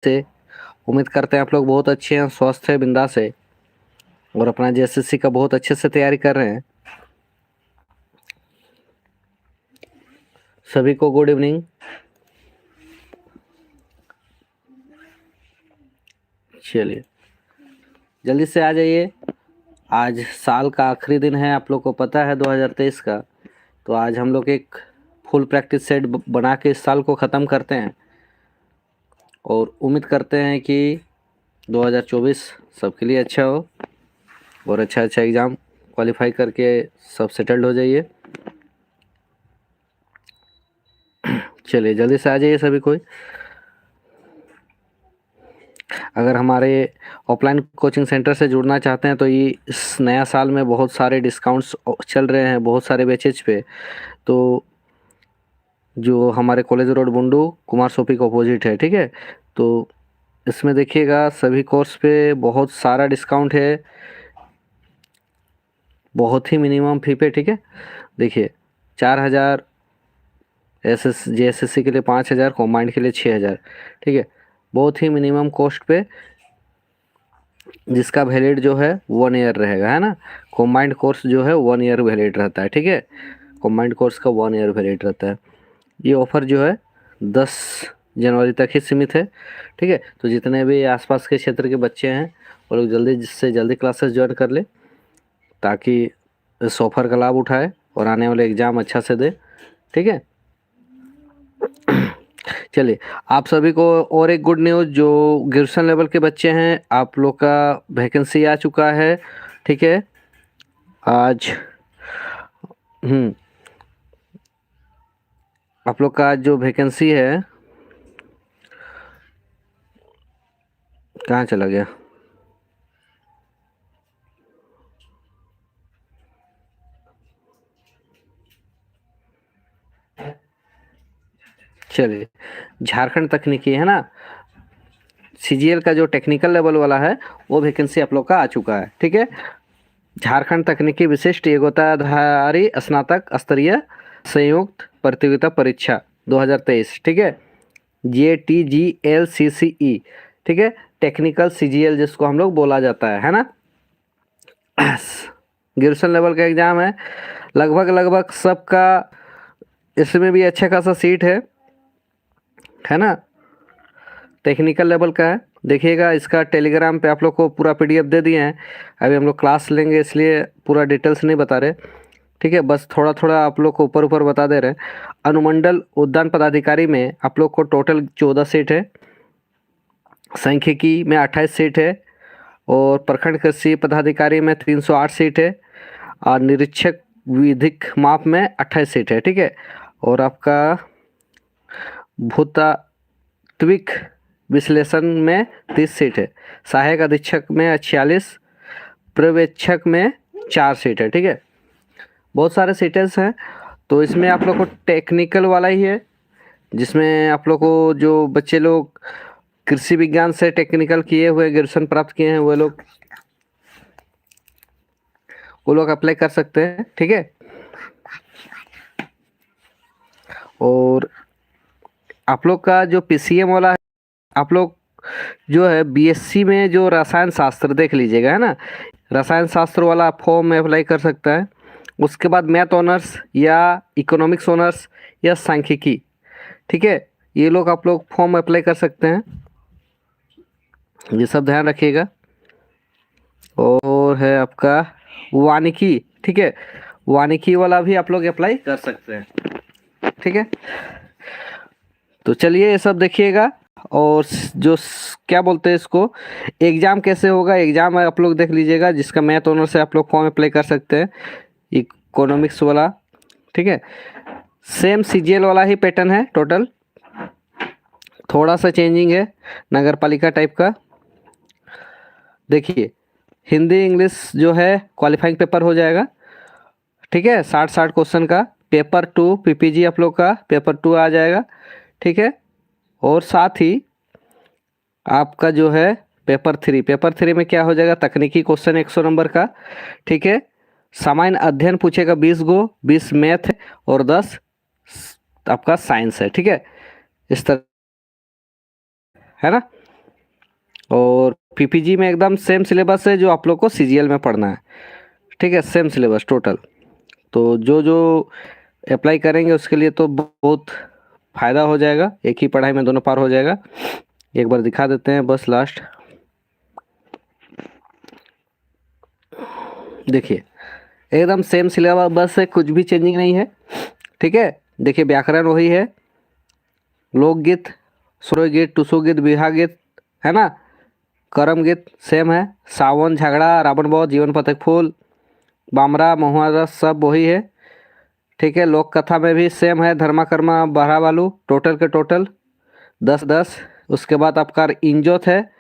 से उम्मीद करते हैं आप लोग बहुत अच्छे हैं, स्वस्थ है, बिंदास है और अपना जेएसएससी का बहुत अच्छे से तैयारी कर रहे हैं। सभी को गुड इवनिंग। चलिए जल्दी से आ जाइए। आज साल का आखिरी दिन है, आप लोग को पता है 2023 का। तो आज हम लोग एक फुल प्रैक्टिस सेट बना के इस साल को ख़त्म करते हैं और उम्मीद करते हैं कि 2024 सबके लिए अच्छा हो और अच्छा एग्ज़ाम क्वालिफाई करके सब सेटल्ड हो जाइए। चलिए जल्दी से आ जाइए सभी कोई। अगर हमारे ऑफलाइन कोचिंग सेंटर से जुड़ना चाहते हैं तो ये इस नया साल में बहुत सारे डिस्काउंट्स चल रहे हैं बहुत सारे बैचेज पे। तो जो हमारे कॉलेज रोड बुंडू कुमार सोपी के अपोजिट है, ठीक है। तो इसमें देखिएगा सभी कोर्स पे बहुत सारा डिस्काउंट है, बहुत ही मिनिमम फी पे, ठीक है। देखिए 4,000 JSSC के लिए, 5,000 कॉम्बाइंड के लिए 6,000, ठीक है। बहुत ही मिनिमम कॉस्ट पे, जिसका वैलिड जो है 1 ईयर रहेगा, है ना। कॉम्बाइंड कोर्स जो है 1 ईयर वैलिड रहता है, ठीक है। कॉम्बाइंड कोर्स का 1 ईयर वैलिड रहता है। ये ऑफ़र जो है 10 जनवरी तक ही सीमित है, ठीक है। तो जितने भी आसपास के क्षेत्र के बच्चे हैं वो लोग जल्दी से जल्दी क्लासेस ज्वाइन कर ले ताकि इस ऑफ़र का लाभ उठाए और आने वाले एग्ज़ाम अच्छा से दे, ठीक है। चलिए आप सभी को और एक गुड न्यूज़, जो ग्रेजुएशन लेवल के बच्चे हैं आप लोग का वैकेंसी आ चुका है, ठीक है। आज आप लोग का जो वैकेंसी है, कहाँ चला गया? चलिए झारखंड तकनीकी है ना, सीजीएल का जो टेक्निकल लेवल वाला है वो वैकेंसी आप लोग का आ चुका है, ठीक है। झारखंड तकनीकी विशिष्ट योग्यताधारी स्नातक स्तरीय संयुक्त प्रतियोगिता परीक्षा 2023, ठीक है। JTGLCCE, ठीक है। टेक्निकल सीजीएल जिसको हम लोग बोला जाता है ना। ग्रेजुएशन लेवल का एग्ज़ाम है, लगभग सबका इसमें भी अच्छा खासा सीट है ना। टेक्निकल लेवल का है, देखिएगा इसका टेलीग्राम पे आप लोग को पूरा PDF दे दिए हैं। अभी हम लोग क्लास लेंगे इसलिए पूरा डिटेल्स नहीं बता रहे, ठीक है। बस थोड़ा थोड़ा आप लोग को ऊपर बता दे रहे हैं। अनुमंडल उद्यान पदाधिकारी में आप लोग को टोटल 14 सीट है, सांख्यिकी में 28 सीट है और प्रखंड कृषि पदाधिकारी में 308 सीट है और निरीक्षक विधिक माप में 28 सीट है, ठीक है। और आपका भूतात्विक विश्लेषण में 30 सीट है, सहायक अधीक्षक में 46, पर्यवेक्षक में 4 सीट है, ठीक है। बहुत सारे सीटें हैं। तो इसमें आप लोग को टेक्निकल वाला ही है, जिसमें आप लोग को जो बच्चे लोग कृषि विज्ञान से टेक्निकल किए हुए ग्रेजुएशन प्राप्त किए हैं वो लोग अप्लाई कर सकते हैं, ठीक है। और आप लोग का जो PCM वाला है, आप लोग जो है BSc में जो रसायन शास्त्र देख लीजिएगा, है ना। रसायन शास्त्र वाला फॉर्म में अप्लाई कर सकता है। उसके बाद मैथ ऑनर्स या इकोनॉमिक्स ऑनर्स या सांख्यिकी, ठीक है, ये लोग आप लोग फॉर्म अप्लाई कर सकते हैं, ये सब ध्यान रखिएगा। और है आपका वानिकी, ठीक है, वानिकी वाला भी आप लोग अप्लाई कर सकते हैं, ठीक है। तो चलिए ये सब देखिएगा। और जो क्या बोलते हैं इसको, एग्ज़ाम कैसे होगा, एग्ज़ाम आप लोग देख लीजिएगा। जिसका मैथ ऑनर से आप लोग फॉर्म अप्लाई कर सकते हैं, इकोनॉमिक्स वाला, ठीक है। सेम CGL वाला ही पैटर्न है, टोटल थोड़ा सा चेंजिंग है, नगर पालिका टाइप का। देखिए हिंदी इंग्लिश जो है क्वालिफाइंग पेपर हो जाएगा, ठीक है। 60 क्वेश्चन का पेपर 2 PPG आप लोग का पेपर 2 आ जाएगा, ठीक है। और साथ ही आपका जो है पेपर 3 में क्या हो जाएगा, तकनीकी क्वेश्चन 100 नंबर का, ठीक है। सामान्य अध्ययन पूछेगा 20 गो, 20 मैथ और 10 आपका साइंस है, ठीक है। इस तरह है ना। और पीपीजी में एकदम सेम सिलेबस है जो आप लोग को सीजीएल में पढ़ना है, ठीक है, सेम सिलेबस टोटल। तो जो जो अप्लाई करेंगे उसके लिए तो बहुत फ़ायदा हो जाएगा, एक ही पढ़ाई में दोनों पार हो जाएगा। एक बार दिखा देते हैं बस लास्ट, देखिए एकदम सेम सिलेबस है, कुछ भी चेंजिंग नहीं है, ठीक है। देखिए व्याकरण वही है, लोकगीत, स्वरगीत, टुसुगीत, बिरहा-गीत, है ना, करम गीत सेम है, सावन, झगड़ा, रावण बध, जीवन पथक फूल, बामरा, महुआ रस सब वही है, ठीक है। लोक कथा में भी सेम है, धर्मा कर्मा बहरा वालू, टोटल के टोटल 10-10। उसके बाद आपका इंजोत है,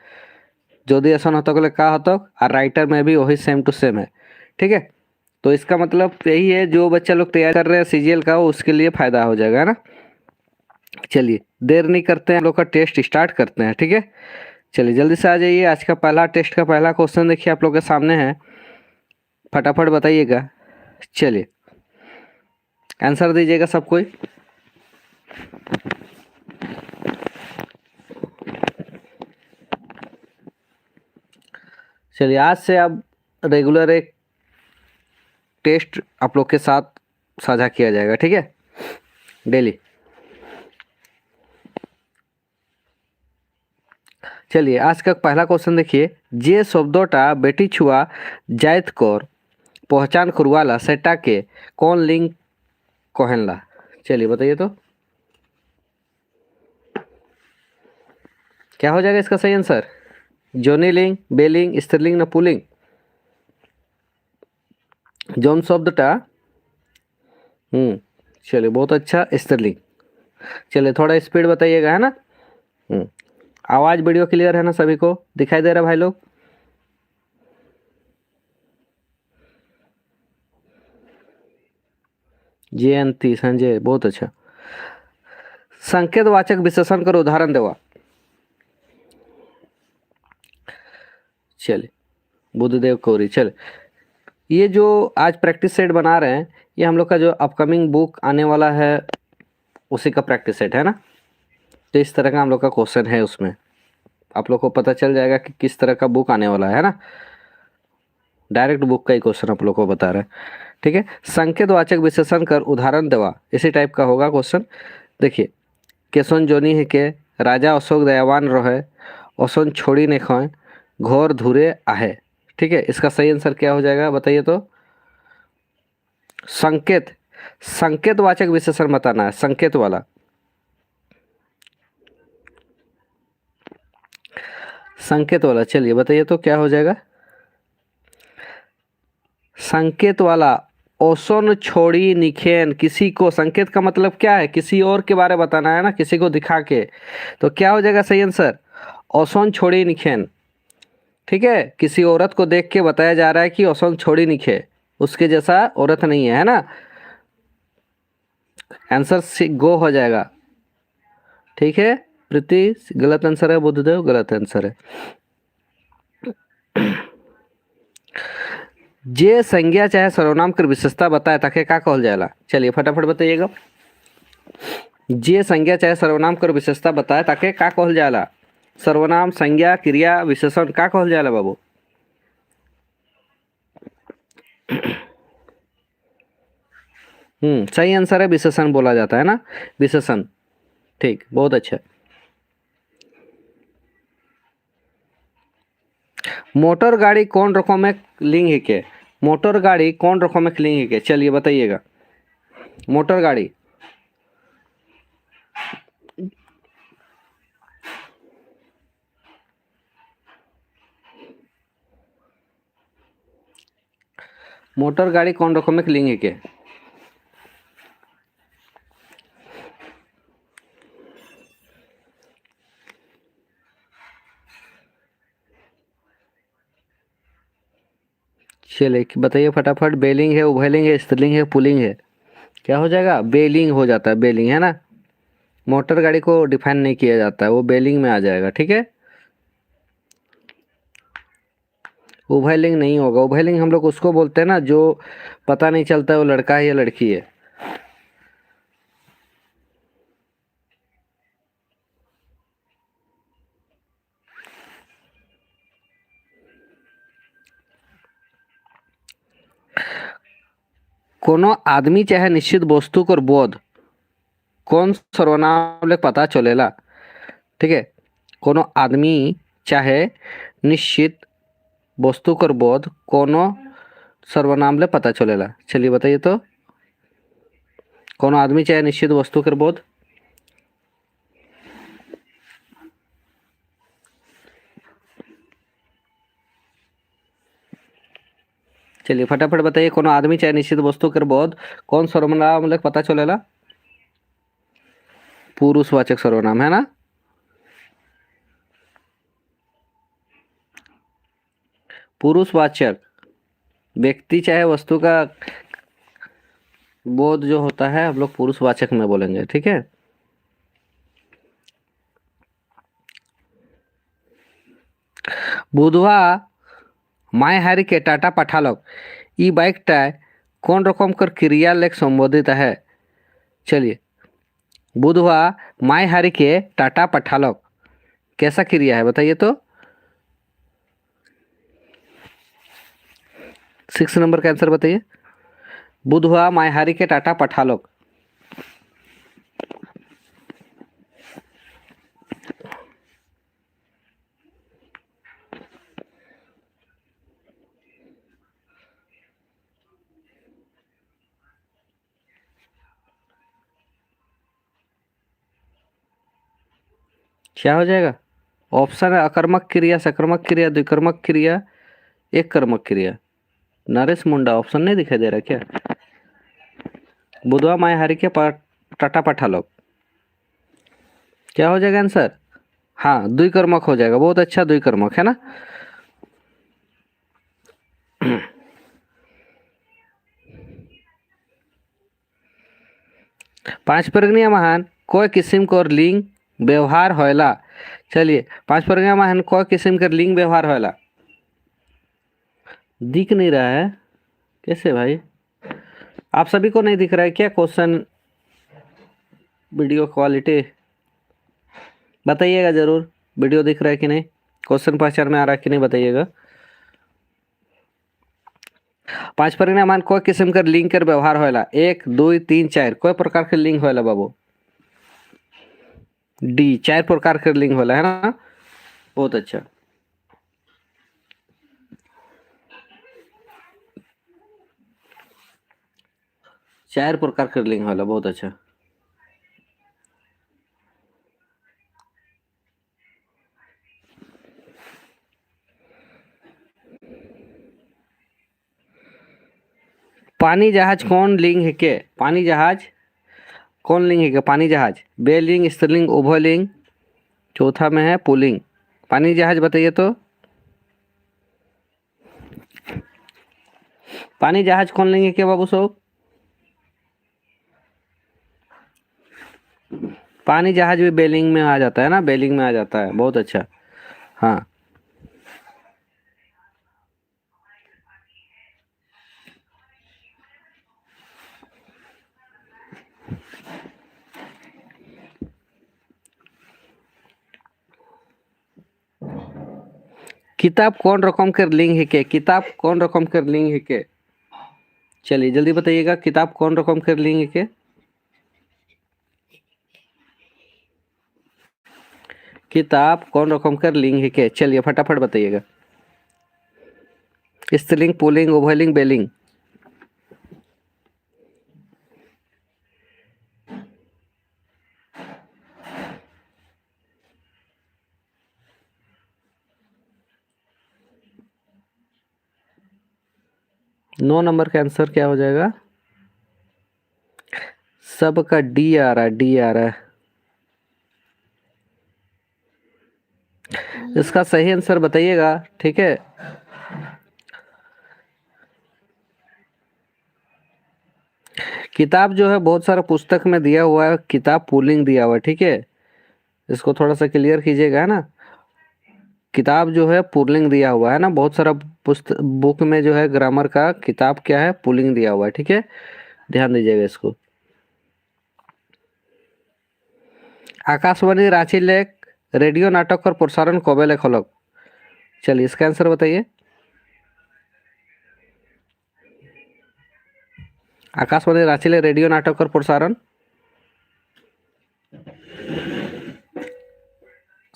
जोदी ऐसा होता को का होता, और राइटर में भी वही सेम टू सेम है, ठीक है। तो इसका मतलब यही है, जो बच्चा लोग तैयार कर रहे हैं सीजीएल का उसके लिए फ़ायदा हो जाएगा, है ना। चलिए देर नहीं करते हैं, हम लोग का टेस्ट स्टार्ट करते हैं, ठीक है। चलिए जल्दी से आ जाइए, आज का पहला टेस्ट का पहला क्वेश्चन देखिए आप लोग के सामने है, फटाफट बताइएगा। चलिए आंसर दीजिएगा सब कोई। चलिए आज से अब रेगुलर एक टेस्ट आप लोग के साथ साझा किया जाएगा, ठीक है, डेली। चलिए आज का पहला क्वेश्चन देखिए, जे शब्दोटा बेटी छुआ जाइत कर पहचान करवाला सेटा के कौन लिंग कहला। चलिए बताइए तो क्या हो जाएगा इसका सही आंसर, जोनीलिंग, बेलिंग, स्त्रीलिंग न पुलिंग। जौन शब्दटा चलिए बहुत अच्छा, स्त्रीलिंग। चलिए थोड़ा स्पीड बताइएगा, है ना। आवाज़ वीडियो क्लियर है ना, सभी को दिखाई दे रहा है भाई लोग। जयंती संजय बहुत अच्छा। संकेतवाचक विशेषण कर उदाहरण देवा। चलिए बुद्धदेव कौरी। चल ये जो आज प्रैक्टिस सेट बना रहे हैं, ये हम लोग का जो अपकमिंग बुक आने वाला है उसी का प्रैक्टिस सेट है ना। तो इस तरह का हम लोग का क्वेश्चन है, उसमें आप लोग को पता चल जाएगा कि किस तरह का बुक आने वाला है ना। डायरेक्ट बुक का ही क्वेश्चन आप लोग को बता रहे हैं, ठीक है। संकेतवाचक विशेषण कर उदाहरण देवा, इसी टाइप का होगा क्वेश्चन। देखिए केसन जोनी है के राजा अशोक दयावान रहे, ओसन छोड़ी ने खोए, घोर धुरे आहे, ठीक है। इसका सही आंसर क्या हो जाएगा बताइए तो। संकेत, संकेतवाचक विशेषण बताना है, संकेत वाला। संकेत वाला, चलिए बताइए तो क्या हो जाएगा। संकेत वाला ओसन छोड़ी निखेन, किसी को, संकेत का मतलब क्या है, किसी और के बारे में बताना है ना, किसी को दिखा के। तो क्या हो जाएगा सही आंसर, ओसन छोड़ी निखेन, ठीक है। किसी औरत को देख के बताया जा रहा है कि ओसन छोड़ी निखे, उसके जैसा औरत नहीं है, है ना। आंसर गो हो जाएगा, ठीक है। प्रीति गलत आंसर है, बुद्धदेव गलत आंसर है। जे संज्ञा चाहे सर्वनाम कर विशेषता बताए ताके का कहल जाएला। चलिए फटाफट बताइएगा। जे संज्ञा चाहे सर्वनाम कर विशेषता बताए ताके का कहल जाएला। सर्वनाम, संज्ञा, क्रिया, विशेषण का कहल जाएला बाबू। सही आंसर है, विशेषण बोला जाता है ना, विशेषण, ठीक, बहुत अच्छा। मोटर गाड़ी कौन रकम लिंग है के, मोटर गाड़ी कौन रकम लिंग है के, चलिए बताइएगा। मोटर गाड़ी, मोटर गाड़ी कौन रकम लिंग है के। चलिए बताइए फटाफट। बेलिंग है, उभयलिंग है, स्त्रीलिंग है, पुलिंग है। क्या हो जाएगा, बेलिंग हो जाता है, बेलिंग, है ना। मोटर गाड़ी को डिफाइन नहीं किया जाता है, वो बेलिंग में आ जाएगा, ठीक है। उभयलिंग नहीं होगा, उभयलिंग हम लोग उसको बोलते हैं ना जो पता नहीं चलता है वो लड़का है या लड़की है। कोनो आदमी चाहे निश्चित वस्तु कर बोध कौन सर्वनाम ले पता चलेला। ठीक है, कोनो आदमी चाहे निश्चित वस्तु कर बोध कोनो सर्वनाम ले पता चलेला। चलिए बताइए तो, कोनो आदमी चाहे निश्चित वस्तु कर बोध। चलिए फटाफट बताइए, कोनो आदमी चाहे निश्चित वस्तु कर बोध कौन सर्वनाम ले पता चलेला। पुरुषवाचक सर्वनाम है ना। पुरुषवाचक व्यक्ति चाहे वस्तु का बोध जो होता है हम लोग पुरुषवाचक में बोलेंगे। ठीक है, बुधवा माय हारी के टाटा पठालोक ई बाइकटा कौन रकम कर क्रिया लेख संबोधित है। चलिए, बुधवा माय हारी के टाटा पठालोक कैसा क्रिया है बताइए तो। 6 नंबर का आंसर बताइए। बुधवा माय हारी के टाटा पठालोक क्या हो जाएगा। ऑप्शन है अकर्मक क्रिया, सकर्मक क्रिया, द्विकर्मक क्रिया, एक कर्मक क्रिया। नरेश मुंडा ऑप्शन नहीं दिखाई दे रहा क्या। बुधवा माय हारी के टाटा पठालोक क्या हो जाएगा आंसर। हाँ, द्विकर्मक हो जाएगा। बहुत अच्छा, द्विकर्मक है ना। पांच प्रगनिया महान कोई किस्म को लिंग व्यवहार होएला। चलिए, पांच प्रगनिया महान कोई किस्म का लिंग व्यवहार होएला। दिख नहीं रहा है कैसे भाई, आप सभी को नहीं दिख रहा है क्या क्वेश्चन। वीडियो क्वालिटी बताइएगा जरूर, वीडियो दिख रहा है कि नहीं, क्वेश्चन पहचान में आ रहा है कि नहीं बताइएगा। पांच परिणाम मान कोई किस्म का लिंग कर व्यवहार होएला। 1 2 3 4 कोई प्रकार के लिंग होएला बाबू। डी 4 प्रकार के लिंग होला है ना। बहुत अच्छा, चार प्रकार के लिंग होला। बहुत अच्छा, पानी जहाज कौन लिंग है के। पानी जहाज कौन लिंग है के। पानी जहाज बेलिंग, स्त्रीलिंग, उभयलिंग, चौथा में है पुल्लिंग। पानी जहाज बताइए तो। पानी जहाज कौन लिंग है के बाबू साहब। पानी जहाज भी बेलिंग में आ जाता है ना, बेलिंग में आ जाता है। बहुत अच्छा, हाँ। किताब कौन रकम कर लिंग है के। किताब कौन रकम कर लिंग है के। चलिए जल्दी बताइएगा, किताब कौन रकम कर लिंग है के। किताब कौन रकम कर लिंग है के। चलिए फटाफट बताइएगा। स्त्रीलिंग, पुल्लिंग, उभयलिंग, बेलिंग। नौ नंबर का आंसर क्या हो जाएगा। सबका डी आ रहा है, डी आ रहा है। इसका सही आंसर बताइएगा। ठीक है, किताब जो है बहुत सारा पुस्तक में दिया हुआ है, किताब पुल्लिंग दिया हुआ है। ठीक है, इसको थोड़ा सा क्लियर कीजिएगा, है ना। किताब जो है पुल्लिंग दिया हुआ है ना, बहुत सारा पुस्तक बुक में जो है ग्रामर का किताब क्या है पुल्लिंग दिया हुआ है। ठीक है, ध्यान दीजिएगा इसको। आकाशवाणी रांची लेख रेडियो नाटक और प्रसारण कबे लेख हलक। चलिए इसका आंसर बताइए। आकाशवाणी रांची रेडियो नाटक प्रसारण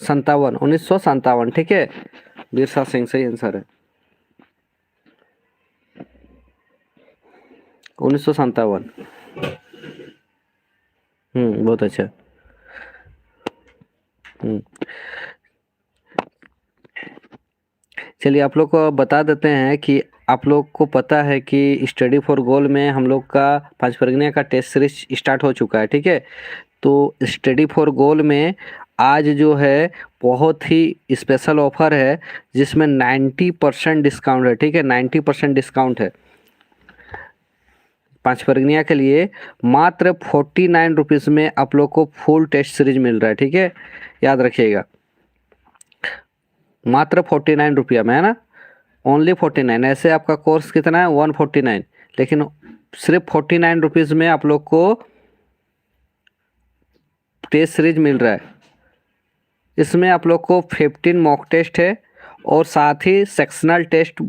1957, ठीक है। बिरसा सिंह सही आंसर है, 1957। बहुत अच्छा। चलिए आप लोग को बता देते हैं कि आप लोग को पता है कि स्टडी फॉर गोल में हम लोग का पांच प्रज्ञा का टेस्ट सीरीज स्टार्ट हो चुका है, ठीक है। तो स्टडी फॉर गोल में आज जो है बहुत ही स्पेशल ऑफर है जिसमें 90% डिस्काउंट है, ठीक है। 90% डिस्काउंट है पांच प्रज्ञा के लिए। मात्र 49 रुपीज़ में आप लोग को फुल टेस्ट सीरीज मिल रहा है, ठीक है। याद रखिएगा, मात्र 49 रुपया में, है ना। ओनली 49। ऐसे आपका कोर्स कितना है 149, लेकिन सिर्फ 49 रुपीज़ में आप लोग को टेस्ट सीरीज मिल रहा है। इसमें आप लोग को 15 मॉक टेस्ट है और साथ ही सेक्शनल टेस्ट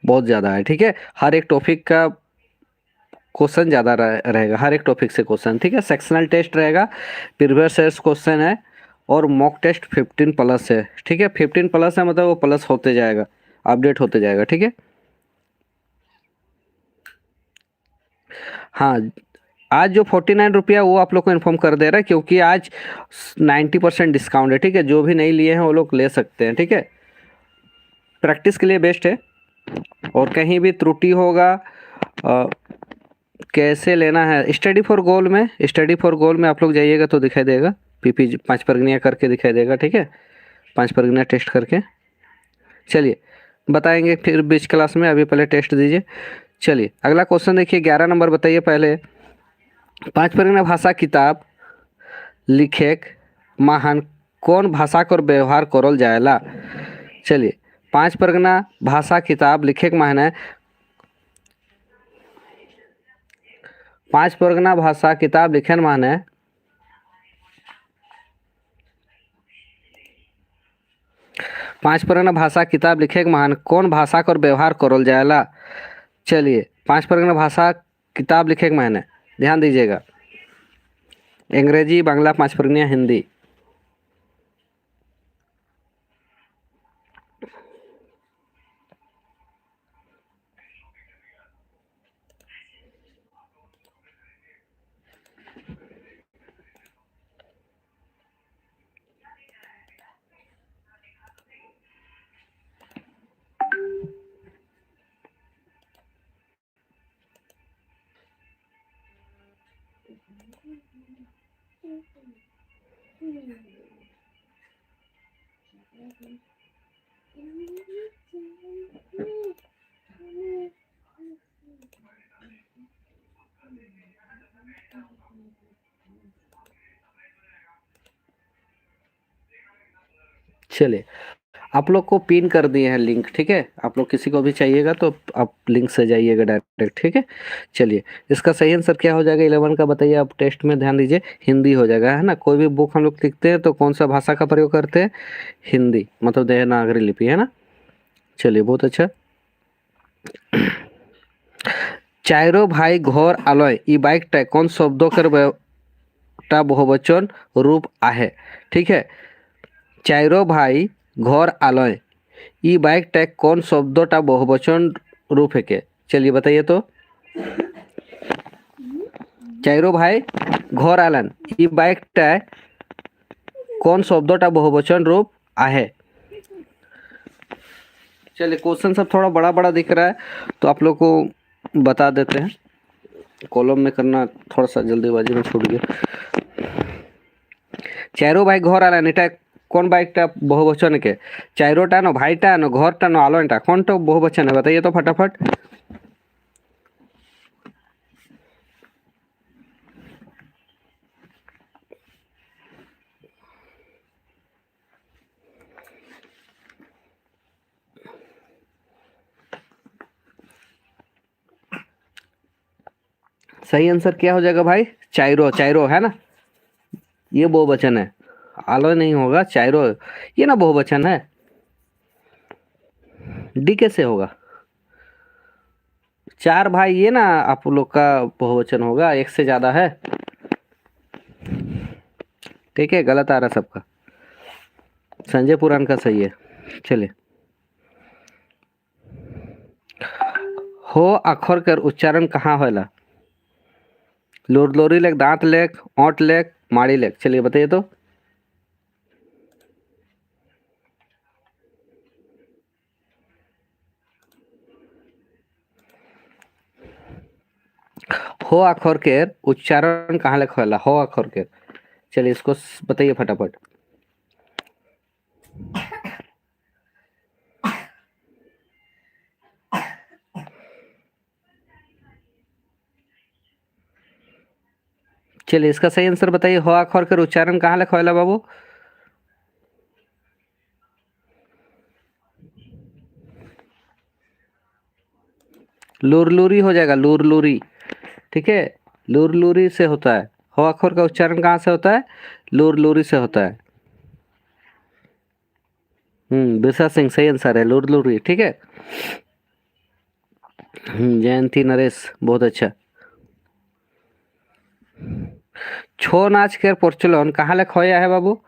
बहुत ज़्यादा है, ठीक है। हर एक टॉपिक का क्वेश्चन ज़्यादा रहेगा, हर एक टॉपिक से क्वेश्चन, ठीक है। सेक्शनल टेस्ट रहेगा, प्रीवियस ईयर्स क्वेश्चन है और मॉक टेस्ट 15 प्लस है, ठीक है। 15 प्लस है मतलब वो प्लस होते जाएगा, अपडेट होते जाएगा, ठीक है। हाँ, आज जो 49 रुपया वो आप लोग को इन्फॉर्म कर दे रहा है क्योंकि आज 90% डिस्काउंट है, ठीक है। जो भी नहीं लिए हैं वो लोग ले सकते हैं, ठीक है। प्रैक्टिस के लिए बेस्ट है। और कहीं भी त्रुटि होगा कैसे लेना है स्टडी फॉर गोल में, स्टडी फॉर गोल में आप लोग जाइएगा तो दिखाई देगा, पीपी पांच प्रज्ञा करके दिखाई देगा, ठीक है। पांच प्रज्ञा टेस्ट करके चलिए बताएंगे फिर बीच क्लास में, अभी पहले टेस्ट दीजिए। चलिए अगला क्वेश्चन देखिए, 11 नंबर बताइए। पहले पांच प्रज्ञा भाषा किताब लिखेक महान कौन भाषा कर व्यवहार करल जाएला। चलिए पांच प्रज्ञा भाषा किताब लिखेक महान है, पांच परगना भाषा किताब लिखन माने पांच परगना भाषा किताब लिखे के मान कौन भाषा कर व्यवहार करल जाएला। चलिए पांच परगना भाषा किताब लिखे के माने ध्यान दीजिएगा, अंग्रेजी, बांग्ला, पांच परगना हिंदी। चलिए आप लोग को पिन कर दिए हैं लिंक, ठीक है। आप लोग किसी को भी चाहिएगा तो आप लिंक से जाइएगा डायरेक्ट, ठीक है। चलिए इसका सही आंसर क्या हो जाएगा 11 का बताइए आप, टेस्ट में ध्यान दीजिए, हिंदी हो जाएगा, है ना। कोई भी बुक हम लोग लिखते हैं तो कौन सा भाषा का प्रयोग करते हैं, हिंदी, मतलब देवनागरी लिपि, है ना। चलिए बहुत अच्छा। चारो भाई घर आलय ई बाइकटा कौन शब्दों कर बहुवचन रूप आहे, ठीक है। चारो भाई घर आलय ई बाइक टैग कौन शब्दटा बहुवचन रूप है के। चलिए बताइए तो, चारो भाई घर आलन ई बाइक टैग कौन शब्दटा बहुवचन रूप आहे। चलिए क्वेश्चन सब थोड़ा बड़ा बड़ा दिख रहा है तो आप लोग को बता देते हैं, कॉलम में करना थोड़ा सा जल्दीबाजी में छूट गया। चारो भाई घर आलन এটা कौन बाइकटा बहुवचन के, चारोटा नो भाईटा नो घरटा नो आलोनटा कौन तो बहुवचन है बताइए तो फटाफट। सही आंसर क्या हो जाएगा भाई, चाइरो, चाइरो है ना, ये बहुवचन है, आलो नहीं होगा, चाइरो ये ना बहुवचन है, डी कैसे होगा। चार भाई ये ना आप लोग का बहुवचन होगा, एक से ज्यादा है। ठीक है, गलत आ रहा सबका। संजय पुराण का सही है। चलिए, हो अक्षर कर उच्चारण कहाँ होला? लोर लोरी लेख, दांत लेख, ओंठ लेख, माड़ी लेख। चलिए बताइए तो। हो अक्षर के उच्चारण कहाँ लेख होला? हो अक्षर के। चलिए इसको बताइए फटाफट। चलिए इसका सही आंसर बताइए। हो अक्षर के उच्चारण कहाँ लेख होला बाबू? लुरलुरी हो जाएगा, लुरलुरी। ठीक है, लुरलुरी से होता है। हो अक्षर का उच्चारण कहाँ से होता है? लुरलुरी से होता है। बिरसा सिंह सही आंसर है, लुरलुरी। ठीक है। जयंती नरेश बहुत अच्छा। छो नाच कर प्रचलन कहाँ ले खोया है बाबू?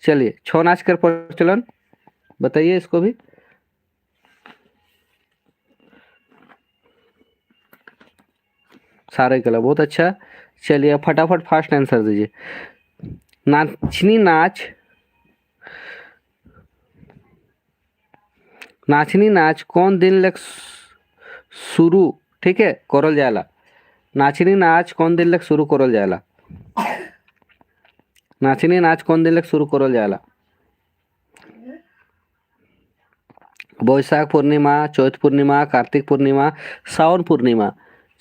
चलिए, छो नाच कर प्रचलन बताइए इसको भी। सारे कला बहुत अच्छा। चलिए अब फटाफट फास्ट आंसर दीजिए। नाचनी नाच, नाचनी नाच कौन दिन लग शुरू, ठीक है, करल जाला? नाचनी नाच कौन दिन लग शुरू करल जाला? नाचनी नाच कौन दिन लग शुरू करल जाला? बैसाख पूर्णिमा, चौथ पूर्णिमा, कार्तिक पूर्णिमा, सावन पूर्णिमा।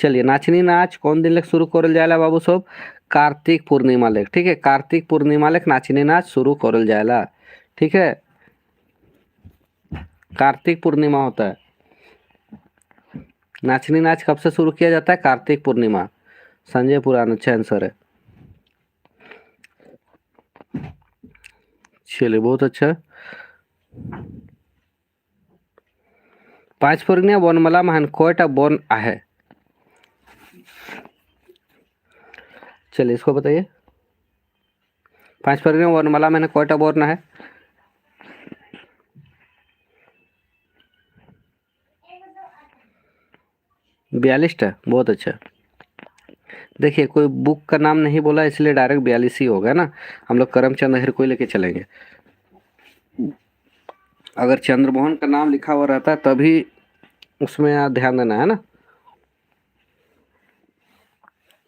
चलिए, नाचनी नाच कौन दिन लग शुरू करल जाला बाबू सब? कार्तिक पूर्णिमा लेख। ठीक है, कार्तिक पूर्णिमा लेख नाचनी नाच शुरू करल जाला। ठीक है, कार्तिक पूर्णिमा होता है। नाचनी नाच कब से शुरू किया जाता है? कार्तिक पूर्णिमा। संजय पुराण अच्छा आंसर है। चलिए बहुत अच्छा। पांच फरनिया बनमाला महान कोयटा बन आहे? चलिए इसको बताइए। पांच फरनिया बनमाला मैंने कोयटा बन है? 42 बहुत अच्छा। देखिए, कोई बुक का नाम नहीं बोला इसलिए डायरेक्ट 42 ही होगा ना। हम लोग करमचंद अहिर को ही लेके चलेंगे। अगर चंद्रमोहन का नाम लिखा हुआ रहता है तभी उसमें ध्यान देना है ना।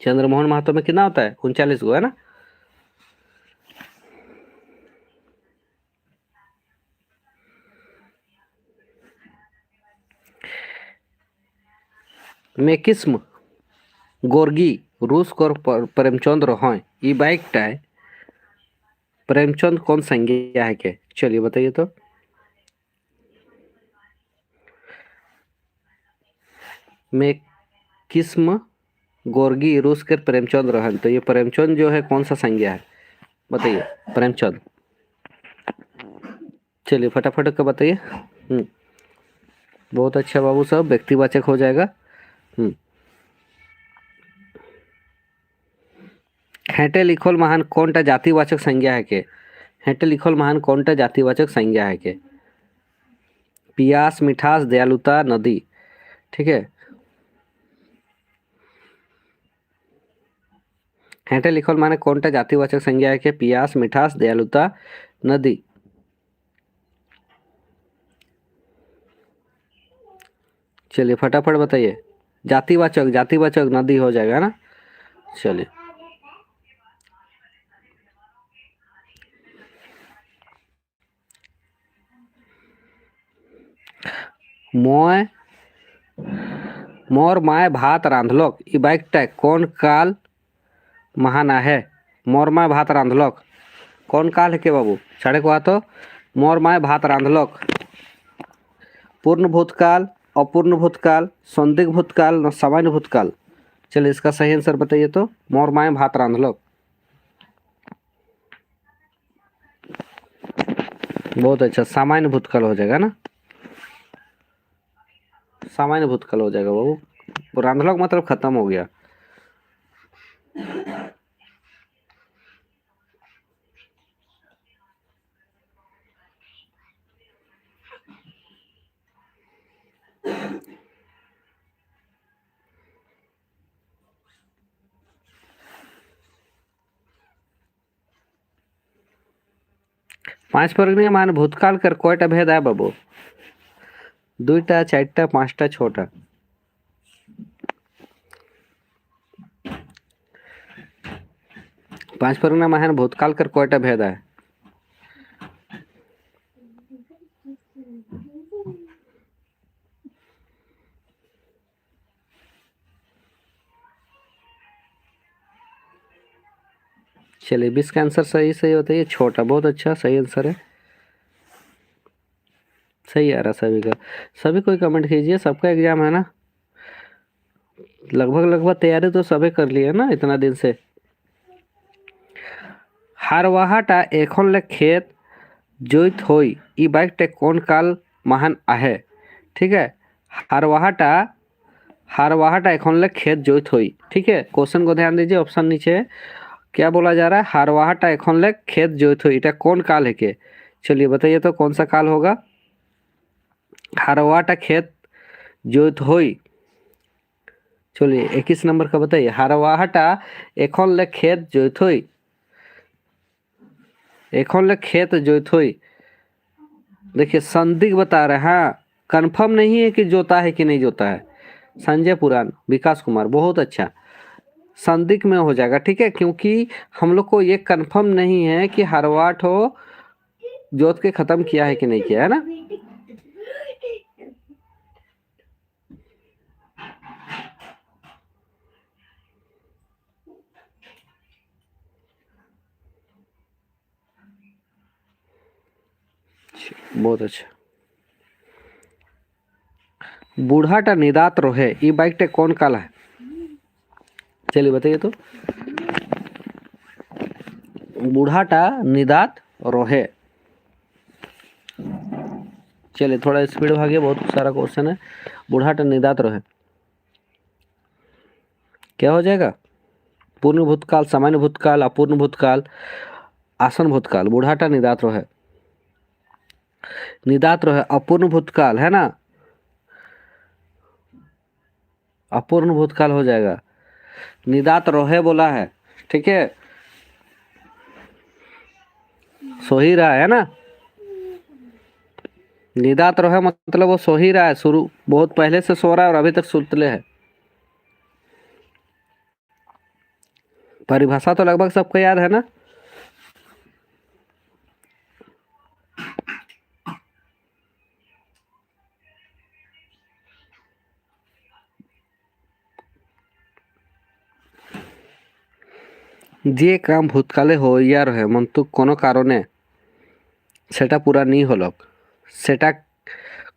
चंद्रमोहन महतो में कितना होता है? 39 गो है ना। मेकिस्म गोर्गी रूस को प्रेमचंद्र हैं ई बाइक टाय प्रेमचंद कौन संज्ञा है के? चलिए बताइए तो। मेकिस्म गोर्गी रूस के प्रेमचंद रहन, तो ये प्रेमचंद जो है कौन सा संज्ञा है? बताइए। प्रेमचंद। चलिए फटाफट का बताइए। बहुत अच्छा बाबू साहब, व्यक्तिवाचक हो जाएगा। हेंटे लिखल महान कौनटा जातिवाचक संज्ञा है के? हेंटे लिखल महान कौनटा जातिवाचक संज्ञा है के? पियास, मिठास, दयालुता, नदी। ठीक है, हेंटे लिखल माने कौनटा जातिवाचक संज्ञा है के? पियास, मिठास, दयालुता, नदी। चलिए फटाफट बताइए। जातिवाचक, जातिवाचक नदी हो जाएगा ना। चलिए, मोय मोर माय भात रांधलक ई बाइकटा कौन काल महान आहे? मोर माय भात रांधलक कौन काल है के बाबू? साढ़े को तो मोर माय भात रांधलक पूर्ण भूतकाल, अपूर्ण भूतकाल, संदिग्ध भूतकाल न सामान्य भूतकाल। चलिए इसका सही आंसर बताइए तो। मोर माय भात रांधलक। बहुत अच्छा, सामान्य भूतकाल हो जाएगा ना। सामान्य भूतकाल हो जाएगा बाबू। रांधलोग मतलब खत्म हो गया। पांच परिज्ञा मान भूतकाल कर कयटा भेद है बाबू? दुईटा, चारटा, पांचटा, छोटा। पांच परिज्ञा मान भूतकाल कर कयटा भेद है? चलिए 20 का आंसर सही सही होता है ये छोटा। बहुत अच्छा, सही आंसर है, सही आ रहा सभी का। सभी कोई कमेंट कीजिए, सबका एग्जाम है ना, लगभग लगभग तैयारी तो सभी कर ली है ना इतना दिन से। हारवाहाटा एखन ले खेत जोत होई ई बाइकटे कौन काल महान आहे? ठीक है, हारवाहाटा हारवाहाटा एखन ले खेत जोत होई। ठीक है, क्वेश्चन को ध्यान दीजिए, ऑप्शन नीचे है। क्या बोला जा रहा है? हारवाहाटा एखन ले खेत जोत होई, इटा कौन काल है के? चलिए बताइए तो कौन सा काल होगा? हारवाहाटा खेत जोत होई। चलिए 21 नंबर का बताइए। हारवाहाटा एखन ले खेत जोत होई, एखन ले खेत जोत होई। देखिए संदिग्ध बता रहे हैं, हाँ कंफर्म नहीं है कि जोता है कि नहीं जोता है। संजय पुराण, विकास कुमार, बहुत अच्छा। संदिग्ध में हो जाएगा, ठीक है, क्योंकि हम लोग को ये कंफर्म नहीं है कि हरवाट हो जोत के खत्म किया है कि नहीं किया है ना। बहुत अच्छा। बूढ़ाटा निदात रोहे ई बाइक टे कौन काला है? चलिए बताइए तो। बूढ़ाटा निदात रोहे। चलिए थोड़ा स्पीड भागिए, बहुत सारा क्वेश्चन है। बूढ़ाटा निदात रोहे क्या हो जाएगा? पूर्ण भूतकाल, सामान्य भूतकाल, अपूर्ण भूतकाल, आसन भूतकाल। बूढ़ाटा निदात रोहे, निदात रोहे अपूर्ण भूतकाल है ना, अपूर्ण भूतकाल हो जाएगा। निदात रोहे बोला है, ठीक है, सो ही रहा है ना। निदात रोहे मतलब वो सो ही रहा है, शुरू बहुत पहले से सो रहा है और अभी तक सुतले है। परिभाषा तो लगभग सबको याद है ना। যে কাম ভূতকালে হইয়া রহে মন্তু কোনো কারণে সেটা পুরা নি হলক, সেটা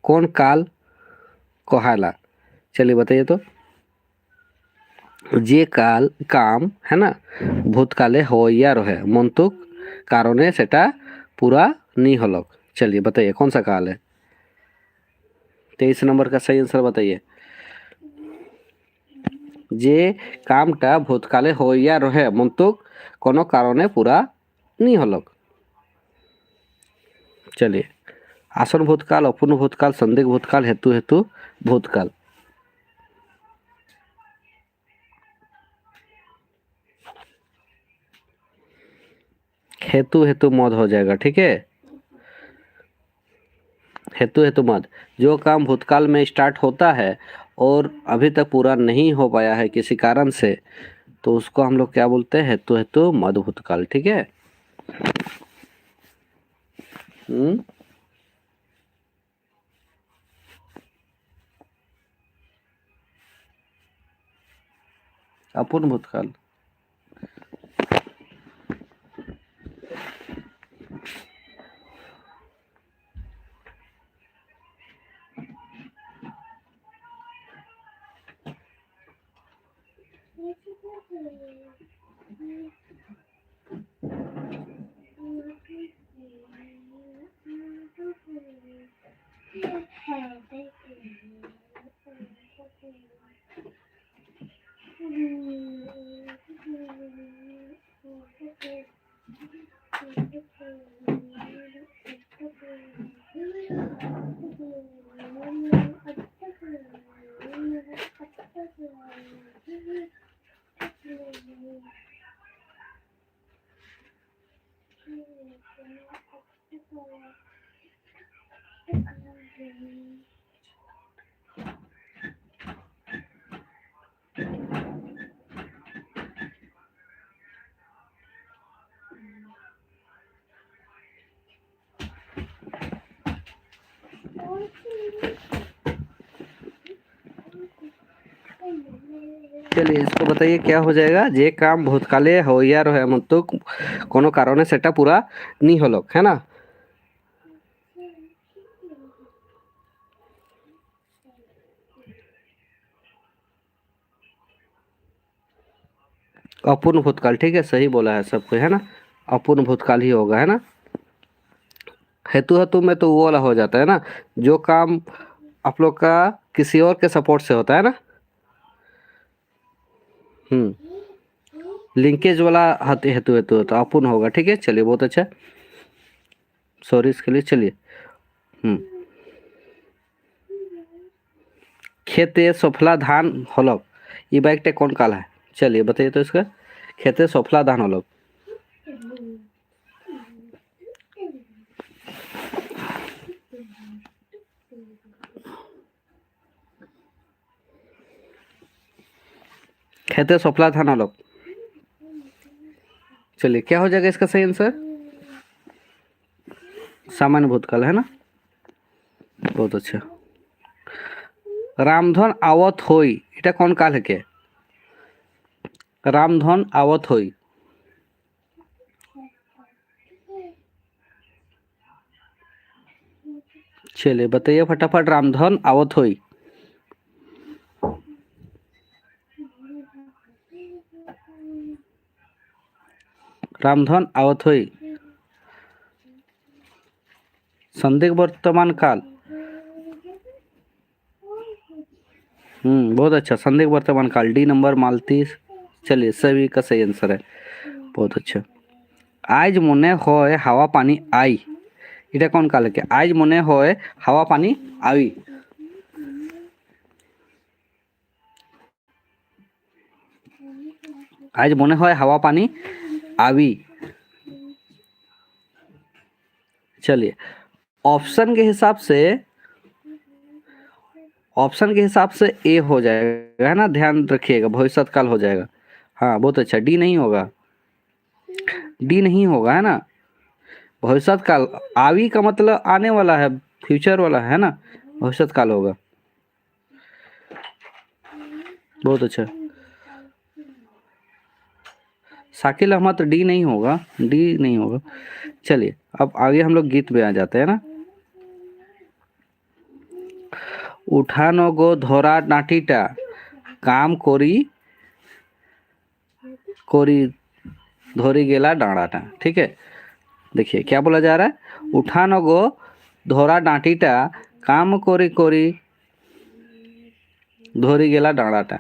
কোন কাল कहाला? चलिए बताइए तो। जे काल काम है ना भूतकाले होइया रहे मंतुक कारणे सेटा पूरा नी हलक। चलिए बताइए कौन सा काल है? 23 नंबर का सही आंसर बताइए। जे कामटा भूतकाले होइया रहे मंतुक कोनो कारणे पूरा नी हलक। चलिए आसन भूतकाल, अपूर्ण भूतकाल, संदिग्ध भूतकाल, हेतु हेतु भूतकाल। हेतु हेतु मद हो जाएगा, ठीक है। हेतु हेतु मद, जो काम भूतकाल में स्टार्ट होता है और अभी तक पूरा नहीं हो पाया है किसी कारण से, तो उसको हम लोग क्या बोलते हैं? हेतु हेतु मद भूतकाल, ठीक है। अपूर्ण भूतकाल। चलिए इसको बताइए क्या हो जाएगा। जे काम भूतकाले होइया रहे मतलब कोनो कारणे सेटा पूरा नहीं हलो है ना। अपूर्ण भूतकाल, ठीक है सही बोला है सबको है ना। अपूर्ण भूतकाल ही होगा है ना। हेतु हेतु में तो वो वाला हो जाता है ना, जो काम आप लोग का किसी और के सपोर्ट से होता है ना। लिंकेज वाला हेतु हेतु तो अपूर्ण होगा, ठीक है चलिए बहुत अच्छा, सॉरी इसके लिए। चलिए खेते सफला धान हलक, ये बाइकटे कौन काल है, चलिए बताइए तो इसका। खेते सफला धान हलक, खेते सफला धान हलक, चलिए क्या हो जाएगा इसका सही आंसर। सामान्य भूतकाल है ना, बहुत अच्छा। रामधन आवत होई, এটা কোন কাল है के। रामधन आवत होई, चलिए बताइए फटाफट। रामधन आवत होई, रामधन आवत होई, संदिग्ध वर्तमान काल। बहुत अच्छा, संदिग्ध वर्तमान काल, डी नंबर मालती। चलिए सभी का सही आंसर है, बहुत अच्छा। आज मने होय हावा पानी आई, এটা কোন কাল के। आज मने होय हावा पानी आई, आज मने होय हावा पानी आवी। चलिए ऑप्शन के हिसाब से, ऑप्शन के हिसाब से ए हो जाएगा है ना, ध्यान रखिएगा भविष्य काल हो जाएगा। हाँ बहुत अच्छा, डी नहीं होगा, डी नहीं होगा है ना। भविष्य काल, आवी का मतलब आने वाला है, फ्यूचर वाला है ना, भविष्य काल होगा, बहुत अच्छा। शाकिल अहमद तो डी नहीं होगा, डी नहीं होगा। चलिए अब आगे हम लोग गीत में आ जाते हैं ना। उठानो गो धरा डांटीटा काम कोरी कोरी धोरी गेला डांडाटा, ठीक है। देखिए क्या बोला जा रहा है, उठानो गो धोरा डांटीटा काम कोरी कोरी धोरी गेला डांडाटा।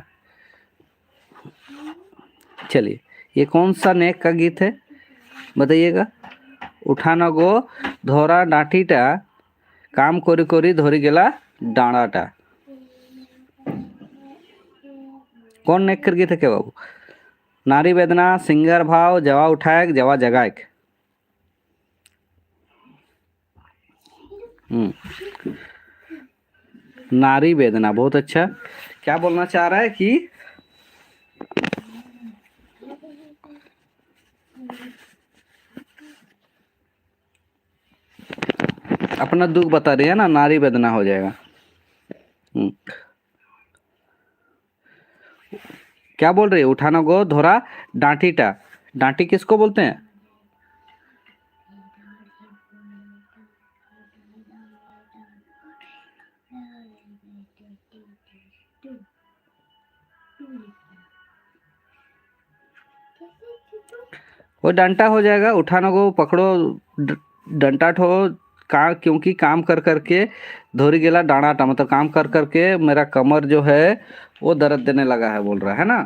चलिए ये कौन सा नेक का गीत है बताइएगा। उठानो गो धोरा डांटीटा काम कोरी कोरी धोरी गेला डांडाटा, कौन नेक कर गीत है क्या बाबू। नारी वेदना, सिंगर भाव, जवा उठाएक, जवा जगाएक। नारी वेदना, बहुत अच्छा। क्या बोलना चाह रहा है कि अपना दुख बता रही है ना, नारी वेदना हो जाएगा। क्या बोल रही है, उठाना गो धोरा डांटीटा, डांटी किसको बोलते हैं। वो डंटा हो जाएगा, उठाना को पकड़ो, डंटा ठो क्योंकि काम कर करके धोरी गेला डांडाटा, मतलब काम कर करके मेरा कमर जो है वो दर्द देने लगा है बोल रहा है ना।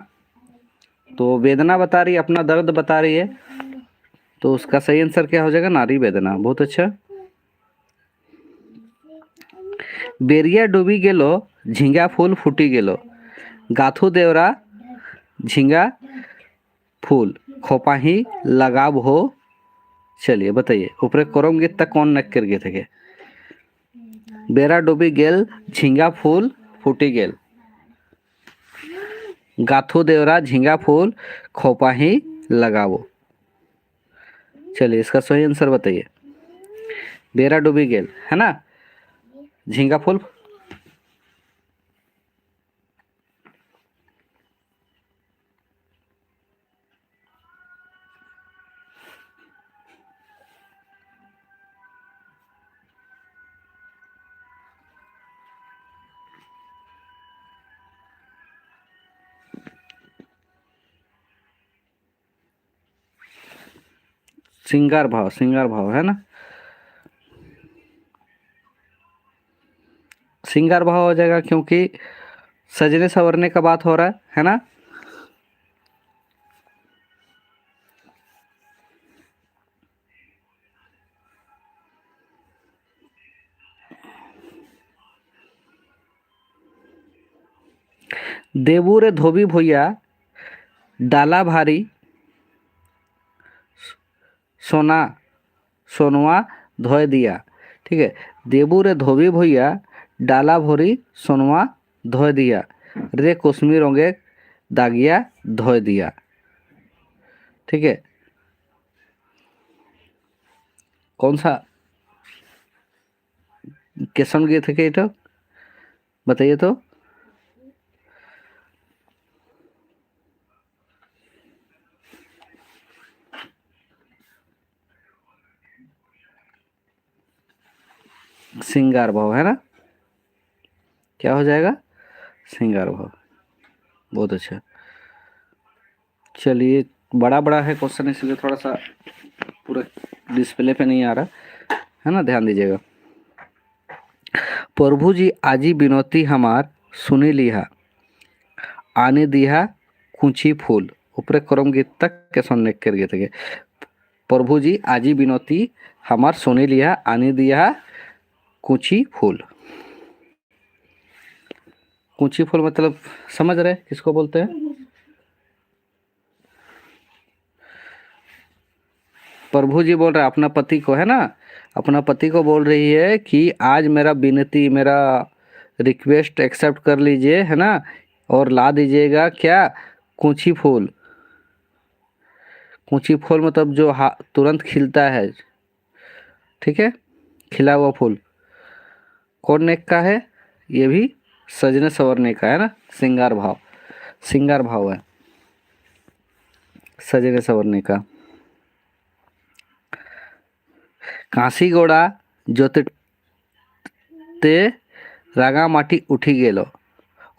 तो वेदना बता रही है, अपना दर्द बता रही है, तो उसका सही आंसर क्या हो जाएगा, नारी वेदना, बहुत अच्छा। बेरिया डूबी गेलो झिंगा फूल फूटी गेलो, गाथू देवरा झिंगा फूल खोपाही लगाव हो। चलिए बताइए ऊपर करम गीत तक कौन नक्कर गीत है। बेरा डूबी गेल झींगा फूल फूटी गेल। गाथू देवरा झींगा फूल खोपा ही लगावो। चलिए इसका सही आंसर बताइए। बेरा डूबी गेल है ना, झींगा फूल। श्रृंगार भाव है ना, श्रृंगार भाव हो जाएगा क्योंकि सजने संवरने का बात हो रहा है ना। देवू रे धोबी भैया डाला भारी सोना सोनवा धोए दिया। ठीक है, देवू रे धोबी भैया डाला भरी सोनवा धोए दिया, रे कुसमी रंगे दागिया धोए दिया। ठीक है, कौन सा कैसन गीत है क्या, बताइए तो। श्रृंगार भाव है ना, क्या हो जाएगा, श्रृंगार भाव। बहुत अच्छा। चलिए, बड़ा बड़ा है क्वेश्चन इसलिए थोड़ा सा पूरा डिस्प्ले पे नहीं आ रहा है ना, ध्यान दीजिएगा। प्रभु जी आजी बिनौती हमार सुनी लिहा, आने दिया कुची फूल। ऊपर क्रम गीत तक के सुनने कर गए थे। प्रभु जी आजी बिनौती हमार सुनी लिहा, आने दिया कुची फूल। कुची फूल मतलब समझ रहे किसको बोलते हैं। प्रभु जी बोल रहे हैं अपना पति को, है ना, अपना पति को बोल रही है कि आज मेरा विनती, मेरा रिक्वेस्ट एक्सेप्ट कर लीजिए, है ना, और ला दीजिएगा क्या, कूची फूल। कूची फूल मतलब जो तुरंत खिलता है। ठीक है, खिला हुआ फूल। कौन नेक का है, ये भी सजने संवरने का है ना, श्रृंगार भाव, श्रृंगार भाव है सजने संवरने का। काशी गोड़ा जोते ते रागा माटी उठी गेलो,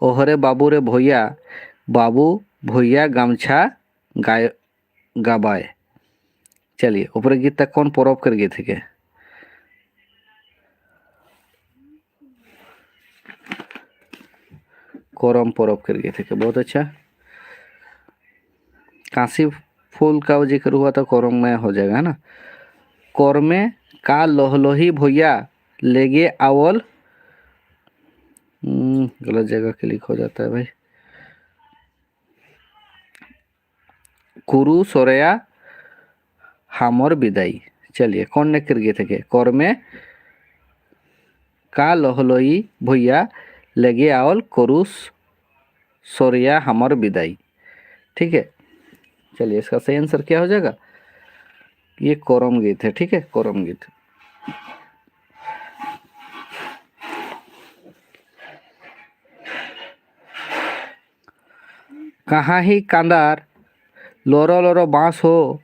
ओहरे बाबू रे भैया, बाबू भैया गामछा गाय गाबाए। चलिए, ऊपर गीत तक कौन परोप कर गए थे के, कोरम परोप कर गए थे के। बहुत अच्छा। काशी फूल का जिक्र हुआ तो कोरम में हो जाएगा, है ना। कोरमे का लोहलोही भैया लेगे आवल, गलत जगह क्लिक हो जाता है भाई। कुरु सोरया हामर विदाई। चलिए, कौन ने कर गए थे के, कोरमे का लोहलोही भैया लेगे आवल कुरुस सोरिया हमर विदाई। ठीक है, चलिए इसका सही आंसर क्या हो जाएगा, ये कोरम गीत है। ठीक है, कोरम गीत। कहाँ ही कांदार लोरो लोरो बांस हो,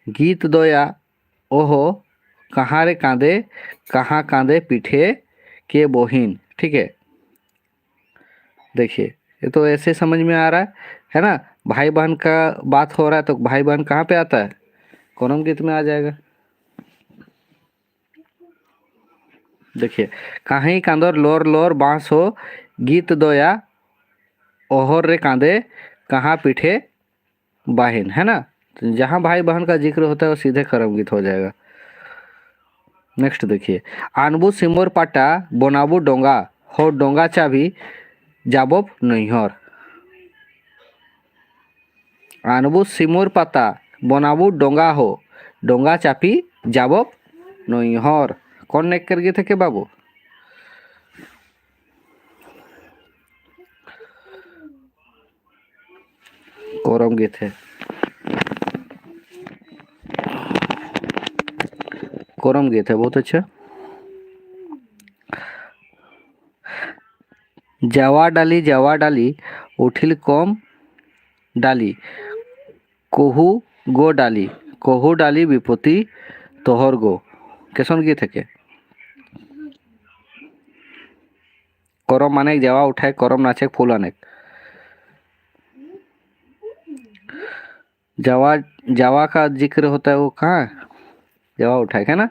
गीत दोया ओहो कहाँ रे कांदे, कहाँ कांदे पीठे के बोहिन। ठीक है, देखिए ये तो ऐसे समझ में आ रहा है ना, भाई बहन का बात हो रहा है तो भाई बहन कहाँ पे आता है, कोरम गीत में आ जाएगा। देखिए, कहीं कांदर लोर लोर बांस हो, गीत दोया ओहर रे कांदे कहाँ पीठे बाहिन, है ना। तो जहाँ भाई बहन का जिक्र होता है वो सीधे करम गीत हो जाएगा। नेक्स्ट देखिए, आनबू सिमोर पाटा बनाबू डोंगा हो, डोंगा चाबी जाबब नैहर। आनबू सिमोर पाता बनाबू डोंगा हो, डोंगा चापी जाबब नैहर। कौन नेक कर गए थे के बाबू, करम गीत है, करम गीत है, बहुत अच्छा। जावा डाली उठिल कम डाली कहू गो डाली, कहू डाली विपत्ति तोहर गो, कैसन गीत है के? करम अनेक जावा उठाए करम नाचे फूल अनेक। जावा जावा का जिक्र होता है वो कहाँ? जावा उठाए है ना।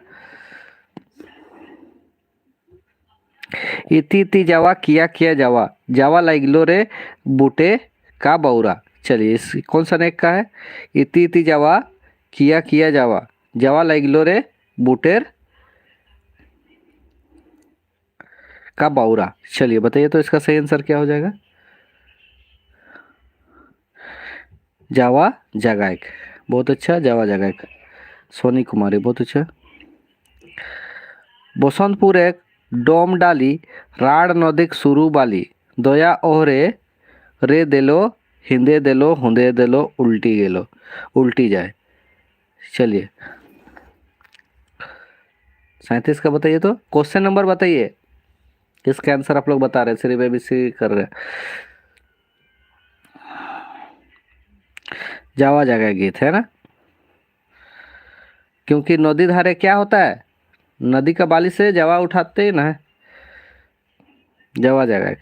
इति इति जावा किया किया जावा, जावा लाइगलो रे बूटे का बौरा। चलिए इस कौन सा नेक का है? इति इति जावा किया किया जावा, जावा लाइगलो रे बूटेर का बौरा। चलिए बताइए तो इसका सही आंसर क्या हो जाएगा? जावा जगाएक, बहुत अच्छा, जावा जगाएक, सोनी कुमारी, बहुत अच्छा। बसंतपुर एक डोम डाली राड़ नदिक सुरू बाली, दया ओहरे रे देलो हिंदे देलो हुंदे देलो उल्टी गेलो, उल्टी जाए। चलिए 37 का बताइए तो, क्वेश्चन नंबर बताइए, इसका आंसर आप लोग बता रहे हैं, सिर्फ एबीसी कर रहे हैं। जावा जगह गीत है ना, क्योंकि नदी धारे क्या होता है, नदी का बाली से जावा उठाते ही ना, जावा जगह।